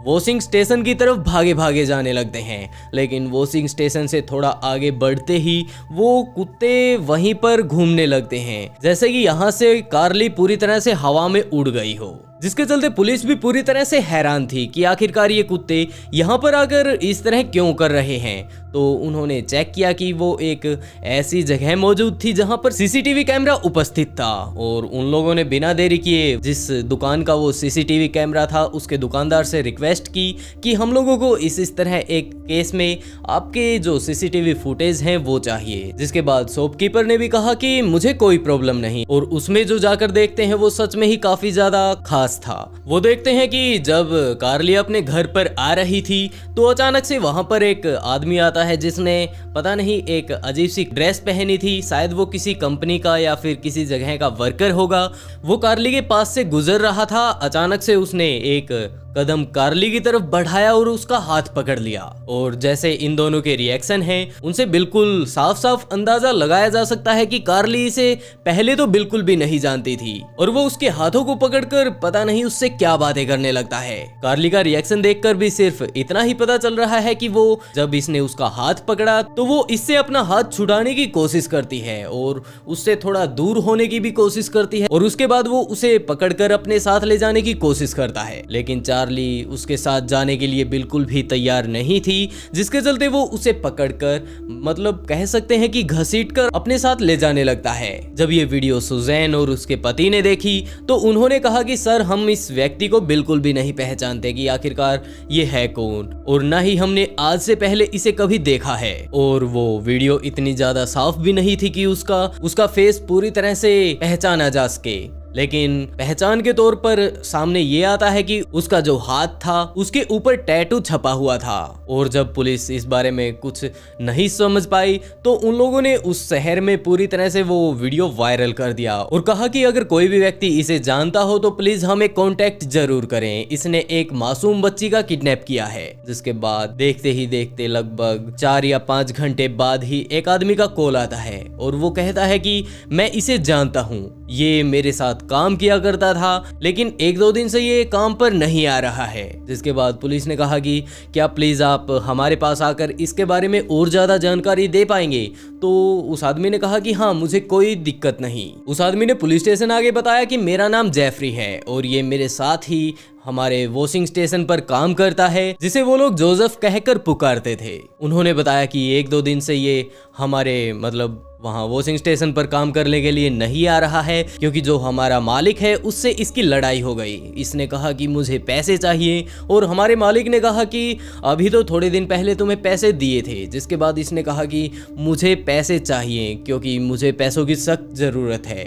वॉशिंग स्टेशन की तरफ भागे भागे जाने लगते हैं। लेकिन वॉशिंग स्टेशन से थोड़ा आगे बढ़ते ही वो कुत्ते वहीं पर घूमने लगते हैं जैसे कि यहाँ से कार्ली पूरी तरह से हवा में उड़ गई हो। जिसके चलते पुलिस भी पूरी तरह से हैरान थी कि आखिरकार ये कुत्ते यहाँ पर आकर इस तरह क्यों कर रहे हैं। तो उन्होंने चेक किया कि वो एक ऐसी जगह मौजूद थी जहां पर सीसीटीवी कैमरा उपस्थित था और उन लोगों ने बिना देरी किए जिस दुकान का वो सीसीटीवी कैमरा था उसके दुकानदार से रिक्वेस्ट की कि हम लोगों को इस तरह एक केस में आपके जो सीसीटीवी फुटेज हैं वो चाहिए। जिसके बाद शॉपकीपर ने भी कहा कि मुझे कोई प्रॉब्लम नहीं, और उसमें जो जाकर देखते हैं वो सच में ही काफी ज्यादा खास था। वो देखते हैं कि जब कार्ली अपने घर पर आ रही थी तो अचानक से वहां पर एक आदमी आता है जिसने पता नहीं एक अजीब सी ड्रेस पहनी थी, शायद वो किसी कंपनी का या फिर किसी जगह का वर्कर होगा। वो कार्ली के पास से गुजर रहा था, अचानक से उसने एक कदम कार्ली की तरफ बढ़ाया और उसका हाथ पकड़ लिया। और जैसे इन दोनों के रिएक्शन हैं उनसे बिल्कुल साफ साफ अंदाजा लगाया जा सकता है कि कार्ली इसे पहले तो बिल्कुल भी नहीं जानती थी और वो उसके हाथों को पकड़कर पता नहीं उससे क्या बातें करने लगता है। कार्ली का रिएक्शन देखकर भी सिर्फ इतना ही पता चल रहा है कि वो जब इसने उसका हाथ पकड़ा तो वो इससे अपना हाथ छुड़ाने की कोशिश करती है और उससे थोड़ा दूर होने की भी कोशिश करती है और उसके बाद वो उसे पकड़कर अपने साथ ले जाने की कोशिश करता है। लेकिन चार्ली उसके साथ जाने के लिए बिल्कुल भी तैयार नहीं थी, जिसके चलते वो उसे पकड़कर मतलब कह सकते हैं कि घसीटकर अपने साथ ले जाने लगता है। जब ये वीडियो सुजैन और उसके पति ने देखी तो उन्होंने कहा कि सर हम इस व्यक्ति को बिल्कुल भी नहीं पहचानते कि आखिरकार ये है कौन, और ना ही हमने आज से पहले इसे कभी देखा है। और वो वीडियो इतनी ज्यादा साफ भी नहीं थी कि उसका फेस पूरी तरह से पहचाना जा सके। लेकिन पहचान के तौर पर सामने ये आता है कि उसका जो हाथ था उसके ऊपर टैटू छपा हुआ था। और जब पुलिस इस बारे में कुछ नहीं समझ पाई तो उन लोगों ने उस शहर में पूरी तरह से वो वीडियो वायरल कर दिया और कहा कि अगर कोई भी व्यक्ति इसे जानता हो तो प्लीज हमें कांटेक्ट जरूर करें, इसने एक मासूम बच्ची का किडनैप किया है। जिसके बाद देखते ही देखते लगभग 4 या 5 घंटे बाद ही एक आदमी का कॉल आता है और वो कहता है कि मैं इसे जानता हूँ, ये मेरे साथ काम किया करता था लेकिन 1-2 दिन से ये काम पर नहीं आ रहा है। जिसके बाद पुलिस ने कहा कि क्या प्लीज आप हमारे पास आकर इसके बारे में और ज्यादा जानकारी दे पाएंगे। तो उस आदमी ने कहा कि हाँ मुझे कोई दिक्कत नहीं। उस आदमी ने पुलिस स्टेशन आगे बताया कि मेरा नाम जेफरी है और ये मेरे साथ ही हमारे वॉशिंग स्टेशन पर काम करता है, जिसे वो लोग जोसेफ कहकर पुकारते थे। उन्होंने बताया कि 1-2 दिन से ये हमारे मतलब वहाँ वॉशिंग स्टेशन पर काम करने के लिए नहीं आ रहा है क्योंकि जो हमारा मालिक है उससे इसकी लड़ाई हो गई। इसने कहा कि मुझे पैसे चाहिए और हमारे मालिक ने कहा कि अभी तो थोड़े दिन पहले तुम्हें पैसे दिए थे। जिसके बाद इसने कहा कि मुझे पैसे चाहिए क्योंकि मुझे पैसों की सख्त ज़रूरत है।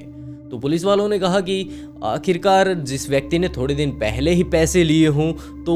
तो पुलिस वालों ने कहा कि आखिरकार जिस व्यक्ति ने थोड़े दिन पहले ही पैसे लिए हों तो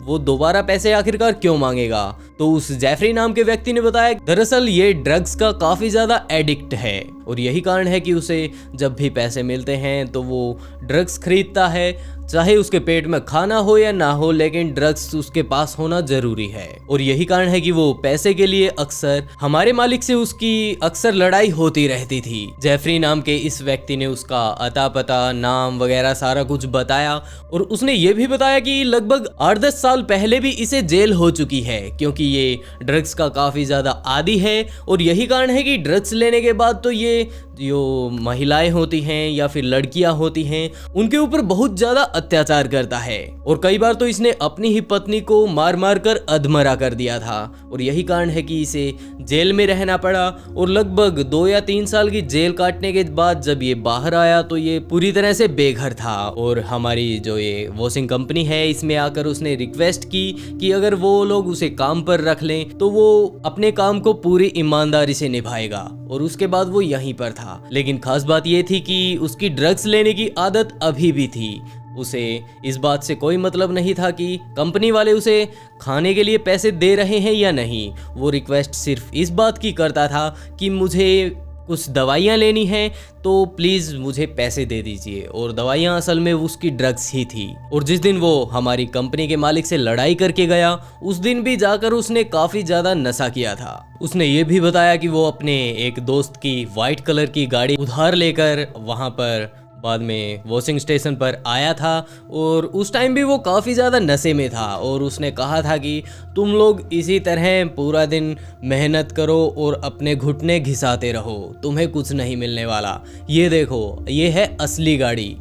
वो दोबारा पैसे आखिरकार क्यों मांगेगा। तो उस जेफरी नाम के व्यक्ति ने बताया दरअसल ये ड्रग्स का काफ़ी ज़्यादा एडिक्ट है और यही कारण है कि उसे जब भी पैसे मिलते हैं तो वो ड्रग्स खरीदता है, चाहे उसके पेट में खाना हो या ना हो, लेकिन ड्रग्स उसके पास होना जरूरी है। और यही कारण है कि वो पैसे के लिए अक्सर हमारे मालिक से उसकी अक्सर लड़ाई होती रहती थी। जेफरी नाम के इस व्यक्ति ने उसका अता पता, नाम वगैरह सारा कुछ बताया और उसने ये भी बताया कि लगभग 8-10 साल पहले भी इसे जेल हो चुकी है क्योंकि ये ड्रग्स का काफी ज्यादा आदी है। और यही कारण है कि ड्रग्स लेने के बाद तो ये जो महिलाएं होती हैं या फिर लड़कियां होती हैं उनके ऊपर बहुत ज्यादा अत्याचार करता है और कई बार तो इसने अपनी ही पत्नी को मार मार कर अधमरा कर दिया था। और यही कारण है कि इसे जेल में रहना पड़ा और लगभग 2 या 3 साल की जेल काटने के बाद जब ये बाहर आया तो ये पूरी तरह से बेघर था। और हमारी जो ये वॉशिंग कंपनी है इसमें आकर उसने रिक्वेस्ट की कि अगर वो लोग उसे काम पर रख लें तो वो अपने काम को पूरी ईमानदारी से निभाएगा। और उसके बाद वो यहीं पर था। लेकिन खास बात ये थी कि उसकी ड्रग्स लेने की आदत अभी भी थी। उसे इस बात से कोई मतलब नहीं था कि कंपनी वाले उसे खाने के लिए पैसे दे रहे हैं या नहीं। वो रिक्वेस्ट सिर्फ इस बात की करता था कि मुझे कुछ दवाइयाँ लेनी हैं तो प्लीज़ मुझे पैसे दे दीजिए। और दवाइयाँ असल में उसकी ड्रग्स ही थी। और जिस दिन वो हमारी कंपनी के मालिक से लड़ाई करके गया उस दिन भी जाकर उसने काफ़ी ज़्यादा नशा किया था। उसने ये भी बताया कि वो अपने एक दोस्त की वाइट कलर की गाड़ी उधार लेकर वहाँ पर बाद में वॉशिंग स्टेशन पर आया था और उस टाइम भी वो काफ़ी ज़्यादा नशे में था। और उसने कहा था कि तुम लोग इसी तरह पूरा दिन मेहनत करो और अपने घुटने घिसाते रहो, तुम्हें कुछ नहीं मिलने वाला, ये देखो ये है असली गाड़ी।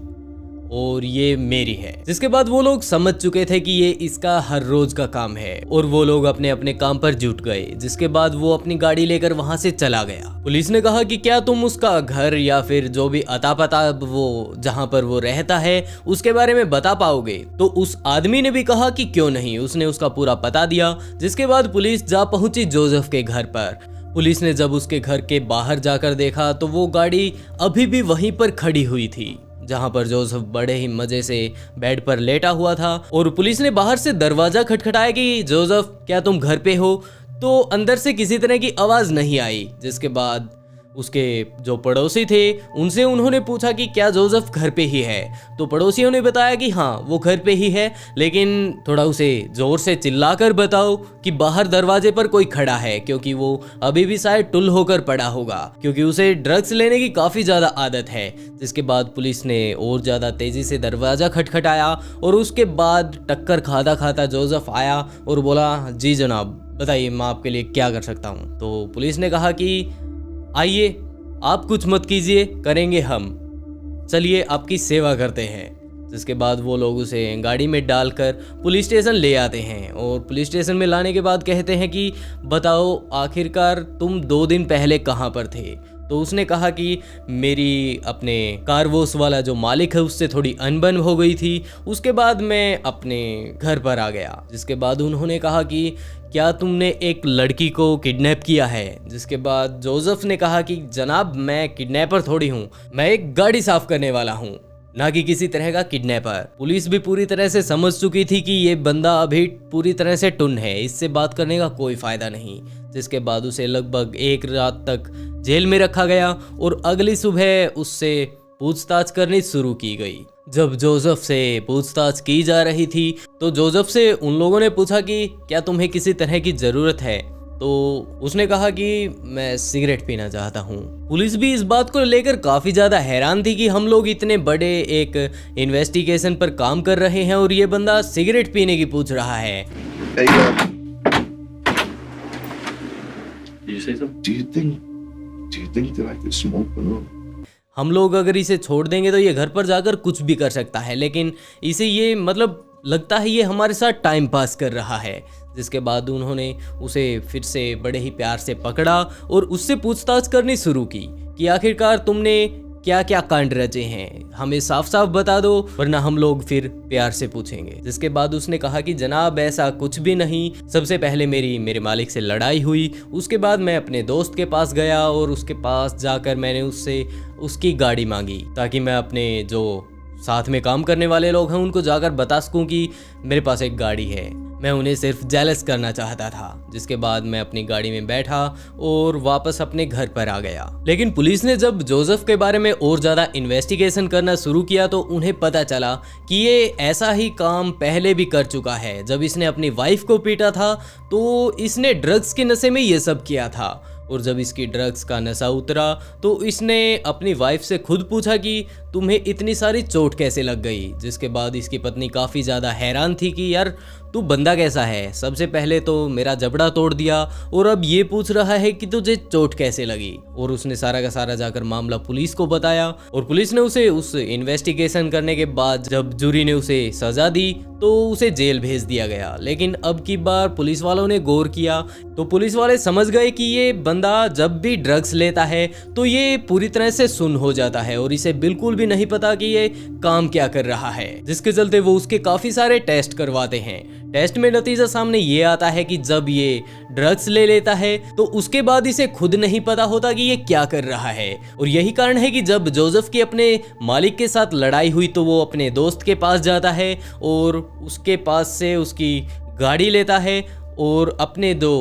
और ये मेरी है। जिसके बाद वो लोग समझ चुके थे कि ये इसका हर रोज का काम है और वो लोग अपने अपने काम पर जुट गए। जिसके बाद वो अपनी गाड़ी लेकर वहां से चला गया। पुलिस ने कहा कि क्या तुम उसका घर या फिर जो भी अता पता वो जहां पर वो रहता है उसके बारे में बता पाओगे? तो उस आदमी ने भी कहा कि क्यों नहीं। उसने उसका पूरा पता दिया। जिसके बाद पुलिस जा पहुंची जोसेफ के घर पर। पुलिस ने जब उसके घर के बाहर जाकर देखा तो वो गाड़ी अभी भी वहीं पर खड़ी हुई थी जहां पर जोसेफ बड़े ही मजे से बेड पर लेटा हुआ था। और पुलिस ने बाहर से दरवाजा खटखटाया कि जोसेफ क्या तुम घर पे हो? तो अंदर से किसी तरह की आवाज नहीं आई। जिसके बाद उसके जो पड़ोसी थे उनसे उन्होंने पूछा कि क्या जोसेफ घर पे ही है? तो पड़ोसियों ने बताया कि हाँ वो घर पे ही है, लेकिन थोड़ा उसे जोर से चिल्लाकर बताओ कि बाहर दरवाजे पर कोई खड़ा है, क्योंकि वो अभी भी शायद टुल होकर पड़ा होगा, क्योंकि उसे ड्रग्स लेने की काफ़ी ज़्यादा आदत है। जिसके बाद पुलिस ने और ज़्यादा तेज़ी से दरवाज़ा खटखटाया और उसके बाद टक्कर खाता खाता जोसेफ आया और बोला, जी जनाब बताइए मैं आपके लिए क्या कर सकता हूँ? तो पुलिस ने कहा कि आइए आप कुछ मत कीजिए, करेंगे हम, चलिए आपकी सेवा करते हैं। जिसके बाद वो लोग उसे गाड़ी में डालकर पुलिस स्टेशन ले आते हैं और पुलिस स्टेशन में लाने के बाद कहते हैं कि बताओ आखिरकार तुम 2 दिन पहले कहाँ पर थे? तो उसने कहा कि मेरी अपने कार वॉश वाला जो मालिक है उससे थोड़ी अनबन हो गई थी, उसके बाद मैं अपने घर पर आ गया। जिसके बाद उन्होंने कहा कि क्या तुमने एक लड़की को किडनैप किया है? जिसके बाद जोसेफ ने कहा कि जनाब मैं किडनैपर थोड़ी हूँ, मैं एक गाड़ी साफ करने वाला हूँ, ना कि किसी तरह का किडनैपर। पुलिस भी पूरी तरह से समझ चुकी थी कि ये बंदा अभी पूरी तरह से टुन है, इससे बात करने का कोई फायदा नहीं। जिसके बाद उसे लगभग 1 रात तक जेल में रखा गया और अगली सुबह उससे पूछताछ करनी शुरू की गई। जब जोसेफ से पूछताछ की जा रही थी तो जोसेफ से उन लोगों ने पूछा कि क्या तुम्हें किसी तरह की जरूरत है? तो उसने कहा कि मैं सिगरेट पीना चाहता हूँ। पुलिस भी इस बात को लेकर काफी ज्यादा हैरान थी कि हम लोग इतने बड़े एक इन्वेस्टिगेशन पर काम कर रहे हैं और ये बंदा सिगरेट पीने की पूछ रहा है। Hey, Did you say something? do you think that I could smoke or no? हम लोग अगर इसे छोड़ देंगे तो ये घर पर जाकर कुछ भी कर सकता है, लेकिन इसे ये मतलब लगता है ये हमारे साथ टाइम पास कर रहा है। जिसके बाद उन्होंने उसे फिर से बड़े ही प्यार से पकड़ा और उससे पूछताछ करनी शुरू की कि आखिरकार तुमने क्या क्या कांड रचे हैं, हमें साफ साफ बता दो वरना हम लोग फिर प्यार से पूछेंगे। जिसके बाद उसने कहा कि जनाब ऐसा कुछ भी नहीं, सबसे पहले मेरे मालिक से लड़ाई हुई, उसके बाद मैं अपने दोस्त के पास गया और उसके पास जाकर मैंने उससे उसकी गाड़ी मांगी ताकि मैं अपने जो साथ में काम करने वाले लोग हैं उनको जाकर बता सकूं कि मेरे पास एक गाड़ी है। मैं उन्हें सिर्फ जेलस करना चाहता था। जिसके बाद मैं अपनी गाड़ी में बैठा और वापस अपने घर पर आ गया। लेकिन पुलिस ने जब जोसेफ के बारे में और ज़्यादा इन्वेस्टिगेशन करना शुरू किया तो उन्हें पता चला कि ये ऐसा ही काम पहले भी कर चुका है। जब इसने अपनी वाइफ को पीटा था तो इसने ड्रग्स के नशे में ये सब किया था और जब इसकी ड्रग्स का नशा उतरा तो इसने अपनी वाइफ से खुद पूछा कि तुम्हें इतनी सारी चोट कैसे लग गई। जिसके बाद इसकी पत्नी काफ़ी ज़्यादा हैरान थी कि यार तू बंदा कैसा है, सबसे पहले तो मेरा जबड़ा तोड़ दिया और अब ये पूछ रहा है कि तुझे चोट कैसे लगी। और उसने सारा का सारा जाकर मामला पुलिस को बताया और पुलिस ने उसे उस इन्वेस्टिगेशन करने के बाद जब जूरी ने उसे सजा दी तो उसे जेल भेज दिया गया। लेकिन अब की बार पुलिस वालों ने गौर किया तो पुलिस वाले समझ गए कि ये बंदा जब भी ड्रग्स लेता है तो ये पूरी तरह से सुन्न हो जाता है और इसे बिल्कुल भी नहीं पता कि ये काम क्या कर रहा है। जिसके चलते वो उसके काफी सारे टेस्ट करवाते हैं। टेस्ट में नतीजा सामने ये आता है कि जब ये ड्रग्स ले लेता है तो उसके बाद इसे खुद नहीं पता होता कि ये क्या कर रहा है। और यही कारण है कि जब जोसेफ की अपने मालिक के साथ लड़ाई हुई तो वो अपने दोस्त के पास जाता है और उसके पास से उसकी गाड़ी लेता है और अपने 2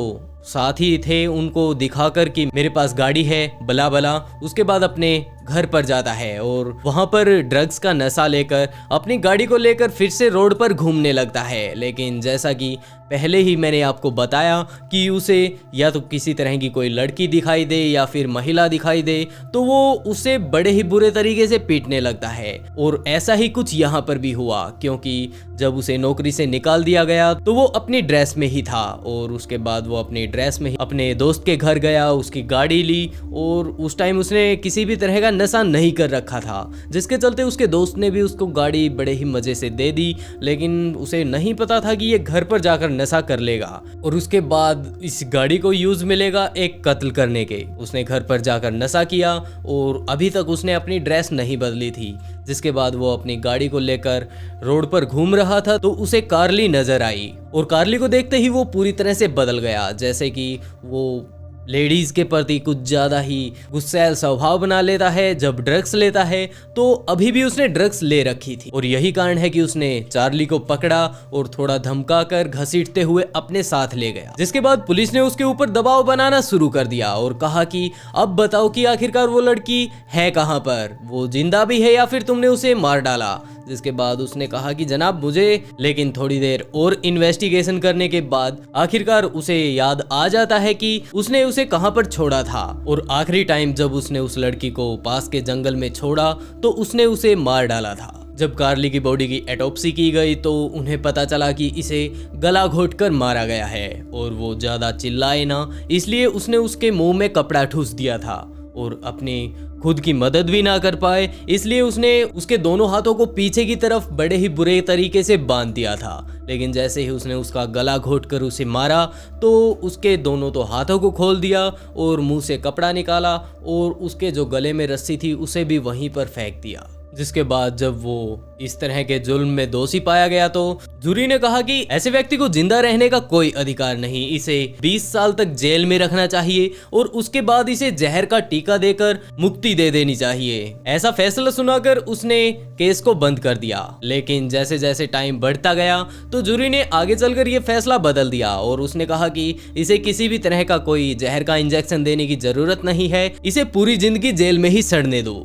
साथी थे उनको दिखाकर कि मेरे पास गाड़ी है बला बला, उसके बाद अपने घर पर जाता है और वहां पर ड्रग्स का नशा लेकर अपनी गाड़ी को लेकर फिर से रोड पर घूमने लगता है। लेकिन जैसा कि पहले ही मैंने आपको बताया कि उसे या तो किसी तरह की कोई लड़की दिखाई दे या फिर महिला दिखाई दे तो वो उसे बड़े ही बुरे तरीके से पीटने लगता है। और ऐसा ही कुछ यहाँ पर भी हुआ क्योंकि जब उसे नौकरी से निकाल दिया गया तो वो अपनी ड्रेस में ही था और उसके बाद वो अपनी ड्रेस में ही अपने दोस्त के घर गया, उसकी गाड़ी ली और उस टाइम उसने किसी भी तरह का नशा नहीं कर रखा था, जिसके चलते उसके दोस्त ने भी उसको गाड़ी बड़े ही मजे से दे दी, लेकिन उसे नहीं पता था कि ये घर पर जाकर नशा कर लेगा और उसके बाद इस गाड़ी को यूज मिलेगा एक कत्ल करने के। उसने घर पर जाकर नशा किया और अभी तक उसने अपनी ड्रेस नहीं बदली थी, जिसके बाद वो अपनी गाड़ी को लेकर रोड पर घूम रहा था तो उसे कार्ली नजर आई और कार्ली को देखते ही वो पूरी तरह से बदल गया, जैसे कि वो लेडीज के प्रति कुछ ज्यादा ही गुस्सैल स्वभाव बना लेता है जब ड्रग्स लेता है। तो अभी भी उसने ड्रग्स ले रखी थी और यही कारण है कि उसने चार्ली को पकड़ा और थोड़ा धमकाकर घसीटते हुए अपने साथ ले गया, जिसके बाद पुलिस ने उसके ऊपर दबाव बनाना शुरू कर दिया और कहा कि अब बताओ कि आखिरकार वो लड़की है कहां पर, वो जिंदा भी है या फिर तुमने उसे मार डाला। जिसके बाद उसने कहा कि जनाब मुझे, लेकिन थोड़ी देर और इन्वेस्टिगेशन करने के बाद आखिरकार उसे याद आ जाता है कि उसने उसे कहां पर छोड़ा था और आखिरी टाइम जब उसने उस लड़की को पास के जंगल में छोड़ा तो उसने उसे मार डाला था। जब कार्ली की बॉडी की ऑटोप्सी की गई तो उन्हें पता चला कि इसे गला घोंटकर मारा गया है और वो ज्यादा चिल्लाए ना, इसलिए उसने उसके मुंह में कपड़ा ठूस दिया था और अपनी खुद की मदद भी ना कर पाए, इसलिए उसने उसके दोनों हाथों को पीछे की तरफ बड़े ही बुरे तरीके से बांध दिया था। लेकिन जैसे ही उसने उसका गला घोंटकर उसे मारा तो उसके दोनों तो हाथों को खोल दिया और मुंह से कपड़ा निकाला और उसके जो गले में रस्सी थी उसे भी वहीं पर फेंक दिया। जिसके बाद जब वो इस तरह के जुल्म में दोषी पाया गया तो जूरी ने कहा कि ऐसे व्यक्ति को जिंदा रहने का कोई अधिकार नहीं, इसे 20 साल तक जेल में रखना चाहिए और उसके बाद इसे जहर का टीका देकर मुक्ति दे देनी चाहिए। ऐसा फैसला सुनाकर उसने केस को बंद कर दिया। लेकिन जैसे जैसे टाइम बढ़ता गया तो जूरी ने आगे चलकर ये फैसला बदल दिया और उसने कहा कि इसे किसी भी तरह का कोई जहर का इंजेक्शन देने की जरूरत नहीं है, इसे पूरी जिंदगी जेल में ही सड़ने दो।